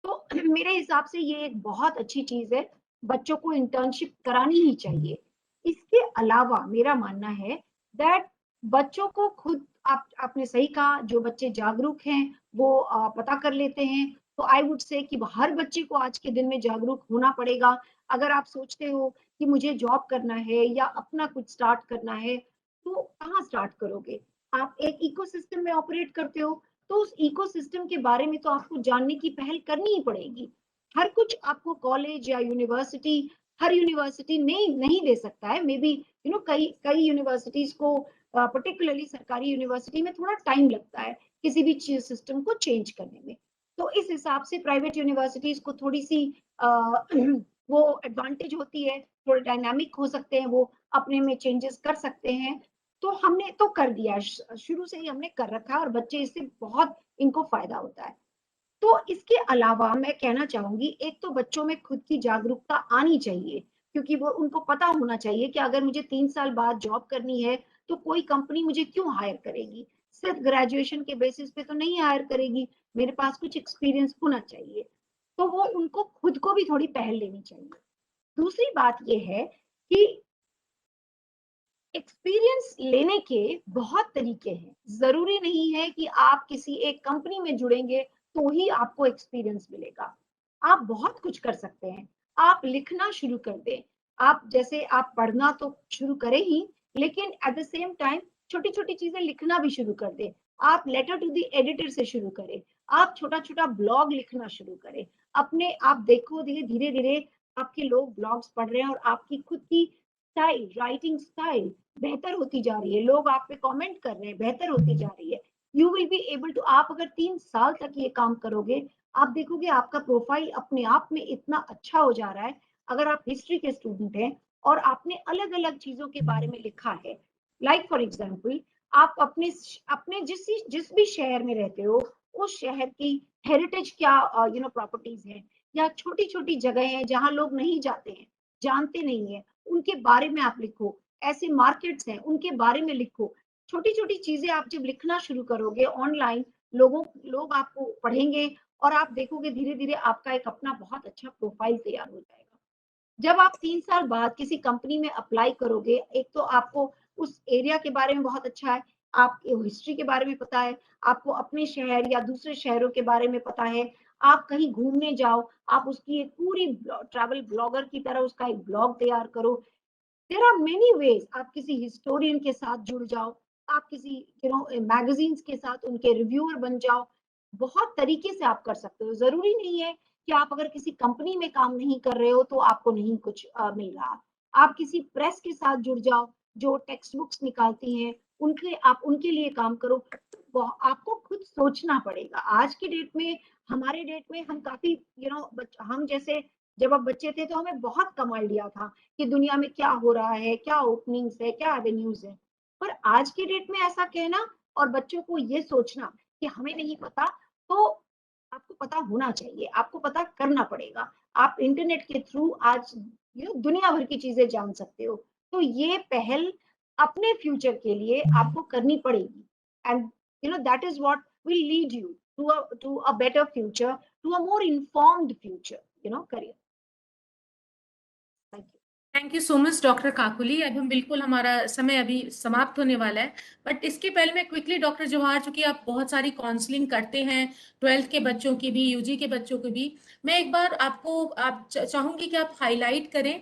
तो मेरे हिसाब से ये एक बहुत अच्छी चीज है, बच्चों को इंटर्नशिप करानी ही चाहिए। इसके अलावा मेरा मानना है दैट बच्चों को खुद, आपने सही कहा, जो बच्चे जागरूक हैं वो पता कर लेते हैं। तो आई वुड से कि हर बच्चे को आज के दिन में जागरूक होना पड़ेगा। अगर आप सोचते हो कि मुझे जॉब करना है या अपना कुछ स्टार्ट करना है, तो कहाँ स्टार्ट करोगे? आप एक इकोसिस्टम में ऑपरेट करते हो, तो उस इकोसिस्टम के बारे में तो आपको जानने की पहल करनी ही पड़ेगी। हर कुछ आपको कॉलेज या यूनिवर्सिटी, हर यूनिवर्सिटी नहीं दे सकता है। मे बी कई कई यूनिवर्सिटीज को, पर्टिकुलरली सरकारी यूनिवर्सिटी में थोड़ा टाइम लगता है किसी भी चीज सिस्टम को चेंज करने में। तो इस हिसाब से प्राइवेट यूनिवर्सिटीज को थोड़ी सी वो एडवांटेज होती है, थोड़े डायनामिक हो सकते हैं, वो अपने में चेंजेस कर सकते हैं। तो हमने तो कर दिया, शुरू से ही हमने कर रखा है और बच्चे इससे बहुत, इनको फायदा होता है। तो इसके अलावा मैं कहना चाहूंगी, एक तो बच्चों में खुद की जागरूकता आनी चाहिए, क्योंकि वो उनको पता होना चाहिए कि अगर मुझे 3 साल बाद जॉब करनी है तो कोई कंपनी मुझे क्यों हायर करेगी, सिर्फ ग्रेजुएशन के बेसिस पे तो नहीं हायर करेगी, मेरे पास कुछ एक्सपीरियंस होना चाहिए। तो वो उनको खुद को भी थोड़ी पहल लेनी चाहिए। दूसरी बात ये है कि एक्सपीरियंस लेने के बहुत तरीके हैं, जरूरी नहीं है कि आप किसी एक कंपनी में जुड़ेंगे तो ही आपको एक्सपीरियंस मिलेगा। आप बहुत कुछ कर सकते हैं, आप लिखना शुरू कर दें, आप जैसे आप पढ़ना तो शुरू करें ही, लेकिन एट द सेम टाइम छोटी छोटी चीजें लिखना भी शुरू कर दें। आप लेटर टू द एडिटर से शुरू करें, आप छोटा छोटा ब्लॉग लिखना शुरू करें। अपने आप देखो, धीरे धीरे आपके लोग ब्लॉग्स पढ़ रहे हैं और आपकी खुद की स्टाइल, राइटिंग स्टाइल बेहतर होती जा रही है, लोग आप पे कमेंट कर रहे हैं, बेहतर होती जा रही है। You will be able to, आप अगर 3 साल तक ये काम करोगे, आप देखोगे आपका प्रोफाइल अपने आप में इतना अच्छा हो जा रहा है। अगर आप हिस्ट्री के स्टूडेंट हैं और आपने अलग अलग चीजों के बारे में लिखा है, लाइक फॉर एग्जाम्पल, आप अपने अपने जिस भी शहर में रहते हो, उस शहर की हेरिटेज क्या प्रॉपर्टीज है, या छोटी छोटी जगह है जहाँ लोग नहीं जाते हैं, जानते नहीं है, उनके बारे में आप लिखो। ऐसे मार्केट्स हैं, उनके बारे में लिखो। छोटी छोटी चीजें आप जब लिखना शुरू करोगे ऑनलाइन, लोग आपको पढ़ेंगे और आप देखोगे धीरे धीरे आपका एक अपना बहुत अच्छा प्रोफाइल तैयार हो जाएगा। जब आप 3 साल बाद किसी कंपनी में अप्लाई करोगे, एक तो आपको उस एरिया के बारे में बहुत अच्छा है, आपको हिस्ट्री के बारे में पता है, आपको अपने शहर या दूसरे शहरों के बारे में पता है, आप कहीं घूमने जाओ, आप उसकी एक पूरी ट्रैवल ब्लॉगर की तरह उसका एक ब्लॉग तैयार करो। देयर आर मेनी वेज, आप किसी हिस्टोरियन के साथ जुड़ जाओ, आप किसी मैगजीन्स के साथ उनके रिव्यूअर बन जाओ। बहुत तरीके से आप कर सकते हो, जरूरी नहीं है कि आप अगर किसी कंपनी में काम नहीं कर रहे हो तो आपको नहीं कुछ मिल रहा। आप किसी प्रेस के साथ जुड़ जाओ जो टेक्स्ट बुक्स निकालती हैं, आप उनके लिए काम करो। तो आपको खुद सोचना पड़ेगा। आज की डेट में, हमारे डेट में, हम काफी हम जैसे जब आप बच्चे थे तो हमें बहुत कम आइडिया था कि दुनिया में क्या हो रहा है, क्या ओपनिंग्स है, क्या एवेन्यूज है। पर आज की डेट में ऐसा कहना और बच्चों को ये सोचना कि हमें नहीं पता, तो आपको पता होना चाहिए, आपको पता करना पड़ेगा। आप इंटरनेट के थ्रू आज दुनिया भर की चीजें जान सकते हो। तो ये पहल अपने फ्यूचर के लिए आपको करनी पड़ेगी। And that is what will lead you to a better future, to a more informed future, career. Thank you. Thank you so much doctor Kakuli. अब हम बिल्कुल, हमारा समय अभी समाप्त होने वाला है, बट इसके पहले मैं क्विकली डॉक्टर जवाहर, चूंकि आप बहुत सारी काउंसलिंग करते हैं 12th के बच्चों की भी, यूजी के बच्चों की भी, मैं एक बार आपको चाहूंगी कि आप हाईलाइट करें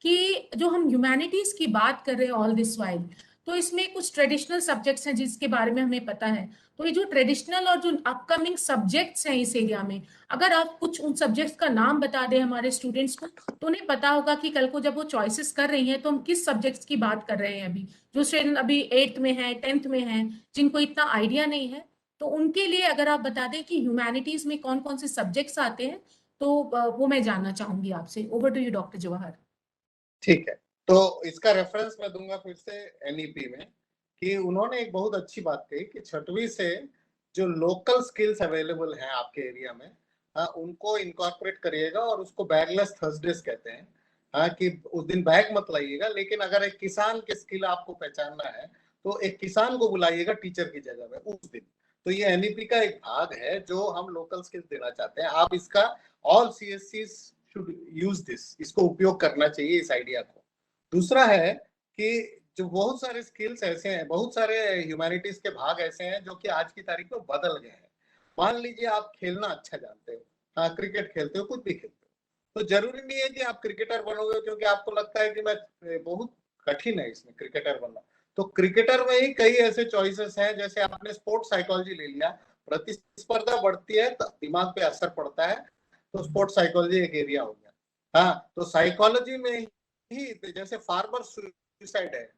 कि जो हम ह्यूमैनिटीज की बात कर रहे हैं ऑल दिस वाइल, तो इसमें कुछ ट्रेडिशनल सब्जेक्ट्स हैं जिसके बारे में हमें पता है। तो ये जो ट्रेडिशनल और जो अपकमिंग सब्जेक्ट्स हैं इस एरिया में, अगर आप कुछ उन सब्जेक्ट्स का नाम बता दें हमारे स्टूडेंट्स को, तो उन्हें पता होगा कि कल को जब वो चॉइसेस कर रही हैं तो हम किस सब्जेक्ट्स की बात कर रहे हैं। अभी जो स्टूडेंट अभी 8th में है, 10th में है, जिनको इतना आइडिया नहीं है, तो उनके लिए अगर आप बता दें कि ह्यूमैनिटीज में कौन कौन से सब्जेक्ट्स आते हैं, तो वो मैं जानना चाहूंगी आपसे। Over to you doctor Jawahar. ठीक है, तो इसका रेफरेंस मैं दूंगा फिर से एनईपी में, कि उन्होंने एक बहुत अच्छी बात कही कि 6वीं से जो लोकल स्किल्स अवेलेबल हैं आपके एरिया में, उनको इनकॉर्पोरेट करिएगा, और उसको बैगलेस थर्सडेज कहते हैं। कि उस दिन बैग मत लाइएगा, लेकिन अगर एक किसान के स्किल आपको पहचानना है तो एक किसान को बुलाइएगा टीचर की जगह में उस दिन। तो ये एनईपी का एक भाग है जो हम लोकल स्किल्स देना चाहते हैं। आप इसका all CSC should use this, इसको उपयोग करना चाहिए इस आइडिया को। दूसरा है कि जो बहुत सारे स्किल्स ऐसे हैं, बहुत सारे ह्यूमैनिटीज के भाग ऐसे हैं जो कि आज की तारीख में बदल गए हैं। मान लीजिए आप खेलना अच्छा जानते हो, हाँ क्रिकेट खेलते हो, कुछ भी खेलते हो, तो जरूरी नहीं है कि आप क्रिकेटर बनोगे क्योंकि आपको लगता है कि मैं बहुत कठिन है इसमें क्रिकेटर बनना। तो क्रिकेटर में ही कई ऐसे चॉइसेस हैं, जैसे आपने स्पोर्ट्स साइकोलॉजी ले लिया, प्रतिस्पर्धा बढ़ती है तो दिमाग पे असर पड़ता है, तो स्पोर्ट्स साइकोलॉजी एक एरिया हो गया। हाँ, तो साइकोलॉजी में ही जैसे फार्मर सुसाइड है,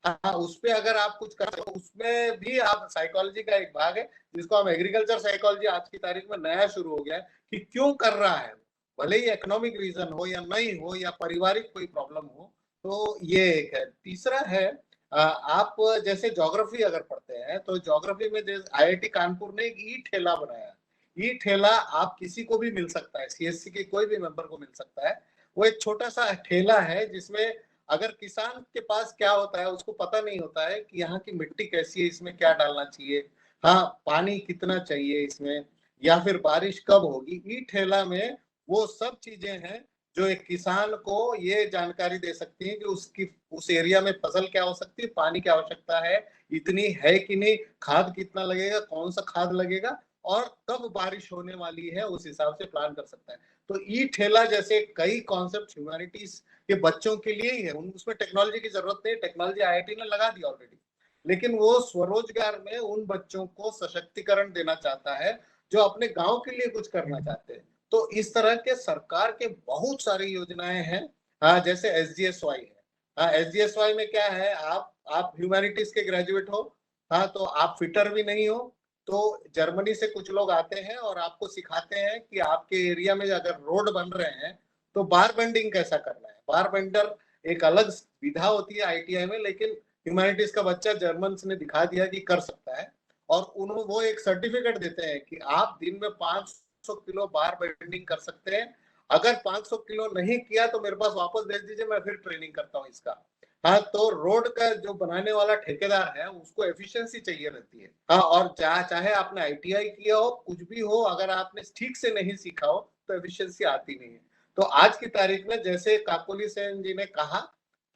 हाँ उस पे अगर आप कुछ कर, उसमें भी आप साइकोलॉजी का एक भाग है जिसको हम एग्रीकल्चर साइकोलॉजी आज की तारीख में नया शुरू हो गया है, कि क्यों कर रहा है, भले ही इकोनॉमिक रीजन हो या नहीं हो या पारिवारिक कोई प्रॉब्लम हो। तो ये एक है। तीसरा है, आप जैसे ज्योग्राफी अगर पढ़ते हैं तो ज्योग्राफी में आईआईटी कानपुर ने एक ई ठेला बनाया। ई ठेला आप किसी को भी मिल सकता है, सीएससी के कोई भी मेंबर को मिल सकता है। वो एक छोटा सा ठेला है जिसमें अगर किसान के पास क्या होता है, उसको पता नहीं होता है कि यहाँ की मिट्टी कैसी है, इसमें क्या डालना चाहिए, हाँ पानी कितना चाहिए इसमें, या फिर बारिश कब होगी, ई ठेला में वो सब चीजें हैं जो एक किसान को ये जानकारी दे सकती है कि उसकी उस एरिया में फसल क्या हो सकती है, पानी की आवश्यकता है इतनी है कि नहीं, खाद कितना लगेगा, कौन सा खाद लगेगा, और कब बारिश होने वाली है, उस हिसाब से प्लान कर सकता है। तो ई ठेला जैसे कई कॉन्सेप्ट ह्यूमैनिटीज के बच्चों के लिए ही है, उसमें टेक्नोलॉजी की जरूरत नहीं, टेक्नोलॉजी आईआईटी ने लगा दी ऑलरेडी, लेकिन वो स्वरोजगार में उन बच्चों को सशक्तिकरण देना चाहता है जो अपने गांव के लिए कुछ करना चाहते हैं। तो इस तरह के सरकार के बहुत सारी योजनाएं हैं। हाँ, जैसे SGSY है। हाँ, SGSY में क्या है, आप ह्यूमैनिटीज के ग्रेजुएट हो, हाँ तो आप फिटर भी नहीं हो, तो जर्मनी से कुछ लोग आते हैं और आपको सिखाते हैं कि आपके एरिया में अगर रोड बन रहे हैं तो बार बेंडिंग कैसा करना है। बार बेंडर एक अलग विधा होती है आईटीआई में, लेकिन ह्यूमैनिटीज का बच्चा जर्मन ने दिखा दिया कि कर सकता है, और उन्होंने वो एक सर्टिफिकेट देते हैं कि आप दिन में 500 किलो बार बेंडिंग कर सकते हैं। अगर 500 किलो नहीं किया तो मेरे पास वापस भेज दीजिए, मैं फिर ट्रेनिंग करता हूँ इसका। हाँ, तो रोड का जो बनाने वाला ठेकेदार है उसको एफिशिएंसी चाहिए रहती है। हाँ, और चाहे आपने आईटीआई किया हो, कुछ भी हो, अगर आपने ठीक से नहीं सीखा हो तो एफिशिएंसी आती नहीं है। तो आज की तारीख में जैसे काकोली सेन जी ने कहा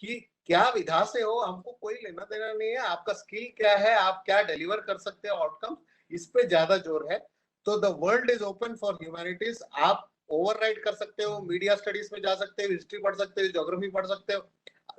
कि क्या विधा से हो, हमको कोई लेना देना नहीं है, आपका स्किल क्या है, आप क्या डिलीवर कर सकते हो आउटकम, इस पे ज्यादा जोर है। तो the world is open for humanities. आप ओवरराइड कर सकते हो, मीडिया स्टडीज में जा सकते हो, हिस्ट्री पढ़ सकते हो, ज्योग्राफी पढ़ सकते हो,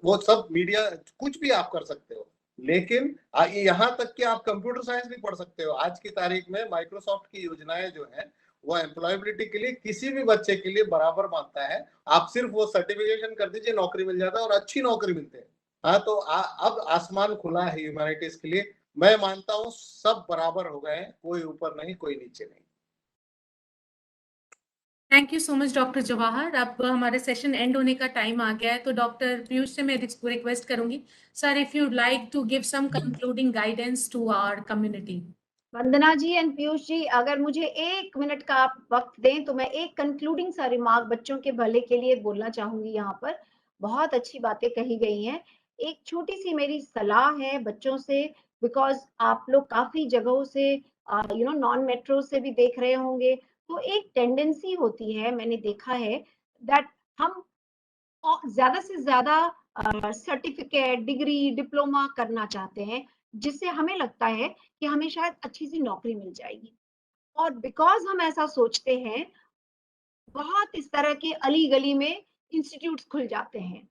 वो सब मीडिया कुछ भी आप कर सकते हो, लेकिन यहाँ तक कि आप कंप्यूटर साइंस भी पढ़ सकते हो। आज की तारीख में माइक्रोसॉफ्ट की योजनाएं जो है वो एम्प्लॉयबिलिटी के लिए किसी भी बच्चे के लिए बराबर मानता है। आप सिर्फ वो सर्टिफिकेशन कर दीजिए, नौकरी मिल जाता है, और अच्छी नौकरी मिलती है। हाँ, तो अब आसमान खुला है ह्यूमैनिटीज के लिए। मैं मानता हूँ सब बराबर हो गए हैं, कोई ऊपर नहीं कोई नीचे नहीं। Thank you so much doctor Jawahar. अब हमारे सेशन एंड होने का टाइम आ गया है, तो डॉक्टर पीयूष से मैं रिक्वेस्ट करूंगी, sir if you like to give some concluding guidance to our community. Vandana ji and Piyush ji, अगर मुझे 1 मिनट का आप वक्त दें तो मैं एक कंक्लूडिंग सा रिमार्क बच्चों के भले के लिए बोलना चाहूंगी। यहाँ पर बहुत अच्छी बातें कही गई हैं। एक छोटी सी मेरी सलाह है बच्चों से, बिकॉज आप लोग काफी जगहों से नॉन मेट्रो से भी देख रहे होंगे, तो एक टेंडेंसी होती है, मैंने देखा है दैट हम ज्यादा से ज्यादा सर्टिफिकेट, डिग्री, डिप्लोमा करना चाहते हैं, जिससे हमें लगता है कि हमें शायद अच्छी सी नौकरी मिल जाएगी। और बिकॉज हम ऐसा सोचते हैं, बहुत इस तरह के अली गली में इंस्टीट्यूट्स खुल जाते हैं,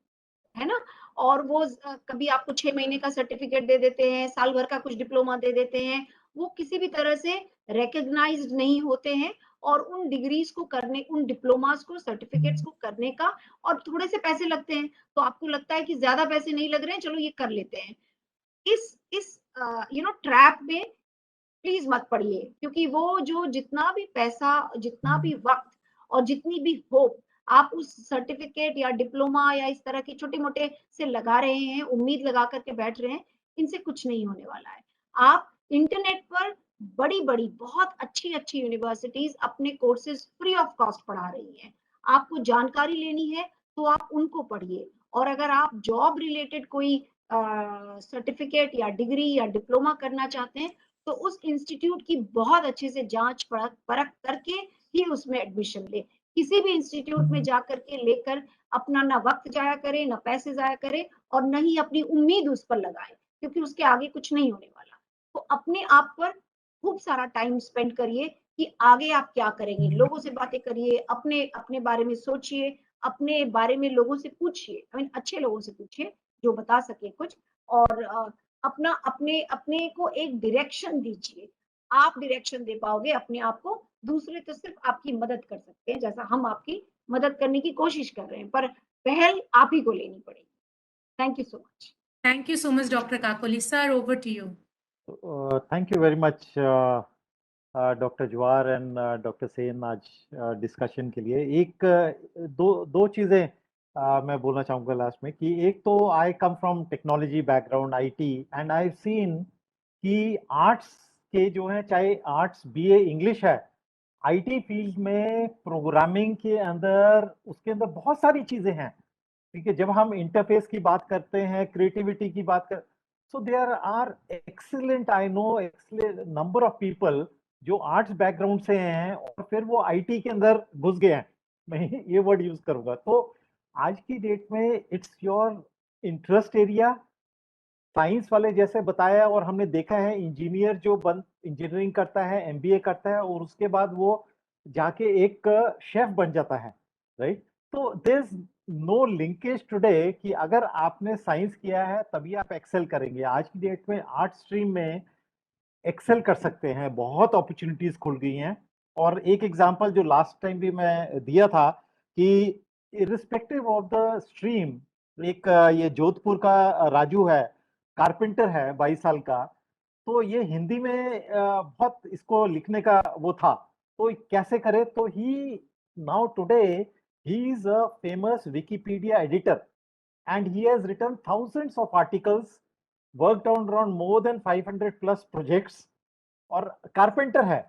है ना। और वो कभी आपको 6 महीने का सर्टिफिकेट दे देते हैं, साल भर का कुछ डिप्लोमा दे देते हैं, वो किसी भी तरह से रिकॉग्नाइज्ड नहीं होते हैं। और उन डिग्रीज को करने, उन डिप्लोमास को, सर्टिफिकेट्स को करने का और थोड़े से पैसे लगते हैं, तो आपको लगता है कि ज्यादा पैसे नहीं लग रहे हैं, चलो ये कर लेते हैं। इस ट्रैप में प्लीज मत पड़िए, क्योंकि वो जो जितना भी पैसा, जितना भी वक्त और जितनी भी होप आप उस सर्टिफिकेट या डिप्लोमा या इस तरह के छोटे मोटे से लगा रहे हैं, उम्मीद लगा करके बैठ रहे हैं, इनसे कुछ नहीं होने वाला है। आप इंटरनेट पर बड़ी बड़ी बहुत अच्छी अच्छी यूनिवर्सिटीज अपने कोर्सेज फ्री ऑफ कॉस्ट पढ़ा रही हैं। आपको जानकारी लेनी है तो आप उनको पढ़िए। और अगर आप जॉब रिलेटेड कोई सर्टिफिकेट या डिग्री या डिप्लोमा करना चाहते हैं, तो उस इंस्टीट्यूट की बहुत अच्छे से जांच परख करके ही उसमें एडमिशन ले। किसी भी इंस्टीट्यूट में जाकर के लेकर अपना ना वक्त जाया करे, ना पैसे जाया करे, और न ही अपनी उम्मीद उस पर लगाए, क्योंकि उसके आगे कुछ नहीं होने वाला। तो अपने आप पर खूब सारा टाइम स्पेंड करिए कि आगे आप क्या करेंगे। लोगों से बातें करिए, अपने अपने बारे में सोचिए, अपने बारे में लोगों से पूछिए, अच्छे लोगों से पूछिए जो बता सके कुछ। और अपना अपने अपने को एक डायरेक्शन दीजिए। आप डायरेक्शन दे पाओगे अपने आप को, दूसरे तो सिर्फ आपकी मदद कर सकते हैं, जैसा हम आपकी मदद करने की कोशिश कर रहे हैं, पर पहल आप ही को लेनी पड़ेगी। Thank you so much. Thank you so much doctor Kakoli sir, over to you. Thank you very much doctor Jawahar and doctor Sen आज डिस्कशन के लिए। एक दो चीज़ें मैं बोलना चाहूँगा लास्ट में कि एक तो I come from technology background, IT, and I seen कि आर्ट्स के जो हैं, चाहे आर्ट्स बीए इंग्लिश है, आईटी फील्ड में प्रोग्रामिंग के अंदर, उसके अंदर बहुत सारी चीज़ें हैं। ठीक है, जब हम इंटरफेस की बात करते हैं, क्रिएटिविटी की बात कर, so there are excellent, I know excellent number of people जो आर्ट्स बैकग्राउंड से हैं और फिर वो आईटी के अंदर घुस गए हैं, मैं ये वर्ड यूज करूंगा। तो आज की डेट में it's your interest area. Science वाले जैसे बताया, और हमने देखा है इंजीनियर जो इंजीनियरिंग करता है, एमबीए करता है, और उसके बाद वो जाके एक शेफ बन जाता है, राइट। तो there is no linkage today कि अगर आपने साइंस किया है तभी आप एक्सेल करेंगे। आज की डेट में आर्ट स्ट्रीम में एक्सेल कर सकते हैं, बहुत अपॉर्चुनिटीज खुल गई हैं। और एक एग्जांपल जो लास्ट टाइम भी मैं दिया था कि इरिस्पेक्टिव ऑफ द स्ट्रीम, एक ये जोधपुर का राजू है, कारपेंटर है, 22 साल का। तो ये हिंदी में बहुत इसको लिखने का वो था, तो कैसे करे, तो he now today he is a famous Wikipedia editor and he has written thousands of articles, worked on around more than 500 plus projects, और कारपेंटर है।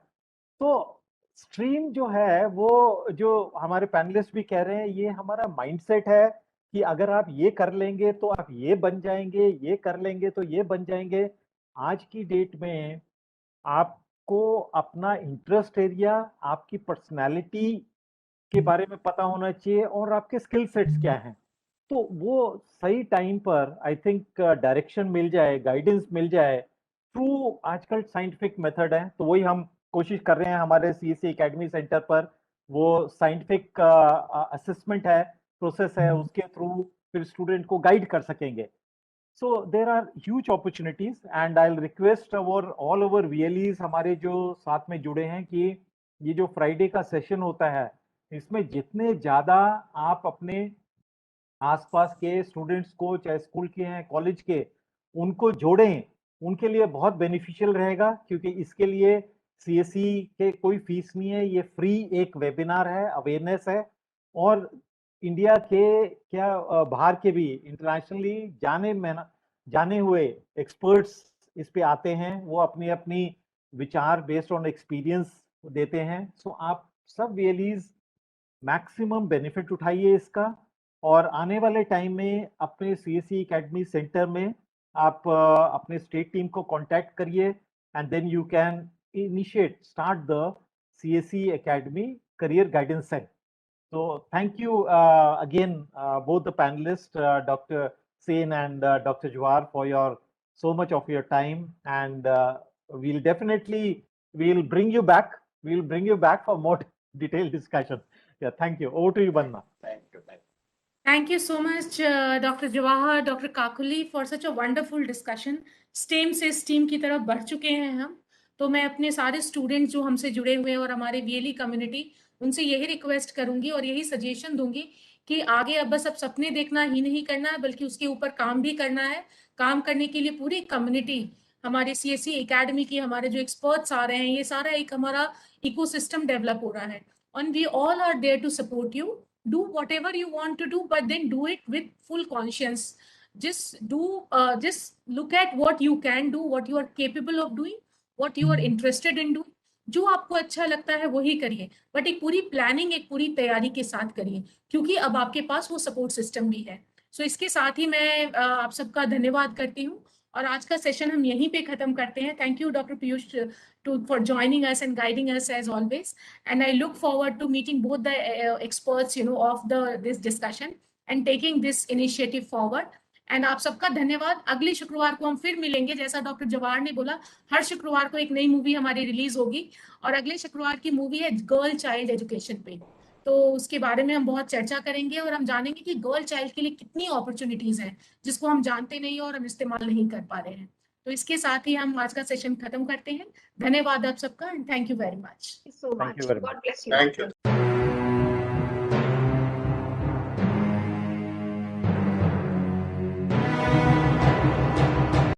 तो स्ट्रीम जो है, वो जो हमारे पैनलिस्ट भी कह रहे हैं, ये हमारा माइंडसेट है कि अगर आप ये कर लेंगे तो आप ये बन जाएंगे, ये कर लेंगे तो ये बन जाएंगे। आज की डेट में आपको अपना इंटरेस्ट एरिया, आपकी पर्सनालिटी के बारे में पता होना चाहिए, और आपके स्किल सेट्स क्या हैं। तो वो सही टाइम पर आई थिंक डायरेक्शन मिल जाए, गाइडेंस मिल जाए थ्रू आजकल साइंटिफिक मेथड है। तो वही हम कोशिश कर रहे हैं हमारे सीएससी एकेडमी सेंटर पर, वो साइंटिफिक असेसमेंट है, प्रोसेस है, उसके थ्रू फिर स्टूडेंट को गाइड कर सकेंगे। So there are huge opportunities, and I request our all over VLEs हमारे जो साथ में जुड़े हैं कि ये जो फ्राइडे का सेशन होता है, इसमें जितने ज्यादा आप अपने आसपास के स्टूडेंट्स को, चाहे स्कूल के हैं, कॉलेज के, उनको जोड़ें, उनके लिए बहुत बेनिफिशियल रहेगा। क्योंकि इसके लिए सीएससी के कोई फीस नहीं है, ये फ्री एक वेबिनार है, अवेयरनेस है। और इंडिया के क्या बाहर के भी इंटरनेशनली जाने हुए एक्सपर्ट्स इस पे आते हैं, वो अपनी अपनी विचार बेस्ड ऑन एक्सपीरियंस देते हैं। सो आप सब वीएलईज मैक्सिमम बेनिफिट उठाइए इसका, और आने वाले टाइम में अपने सीएससी एकेडमी सेंटर में आप अपने स्टेट टीम को कांटेक्ट करिए, and then you can start the CSE Academy Career Guidance Center. So thank you again, both the panelists, Dr. Sen and Dr. Jawahar, for so much of your time, and we'll bring you back. We'll bring you back for more detailed discussion. Yeah, thank you. Over to you, Bandana. Thank you. Thank you so much, Dr. Jawahar, Dr. Kakuli, for such a wonderful discussion. STEM से STEAM की तरफ बढ़ चुके हैं हम, तो मैं अपने सारे स्टूडेंट्स जो हमसे जुड़े हुए हैं और हमारे VLE कम्युनिटी, उनसे यही रिक्वेस्ट करूंगी और यही सजेशन दूंगी कि आगे अब बस अब सपने देखना ही नहीं करना है, बल्कि उसके ऊपर काम भी करना है। काम करने के लिए पूरी कम्युनिटी, हमारे CSE एकेडमी की हमारे जो एक्सपर्ट्स आ रहे हैं, ये सारा एक हमारा इकोसिस्टम डेवलप हो रहा है, and we all are there to support you. Do whatever you want to do, but then do it with full conscience. Just look at what you can do, what you are capable of doing, what you are interested in doing. जो आपको अच्छा लगता है वही करिए, but एक पूरी planning, एक पूरी तैयारी के साथ करिए, क्योंकि अब आपके पास वो सपोर्ट सिस्टम भी है। सो इसके साथ ही मैं आप सबका धन्यवाद करती हूँ और आज का सेशन हम यहीं पे खत्म करते हैं। Thank you doctor Piyush for joining us and guiding us as always, and I look forward to meeting both the experts of this discussion and taking this initiative forward. And आप सबका धन्यवाद। अगले शुक्रवार को हम फिर मिलेंगे। जैसा डॉक्टर जवाहर ने बोला, हर शुक्रवार को एक नई मूवी हमारी रिलीज होगी और अगले शुक्रवार की मूवी है गर्ल चाइल्ड एजुकेशन पे, तो उसके बारे में हम बहुत चर्चा करेंगे और हम जानेंगे कि गर्ल चाइल्ड के लिए कितनी अपॉर्चुनिटीज हैं जिसको हम जानते नहीं और हम इस्तेमाल नहीं कर पा रहे हैं। तो इसके साथ ही हम आज का सेशन खत्म करते हैं। धन्यवाद आप सबका, and thank you very much. So much. Thank you very much. God bless you. Thank you.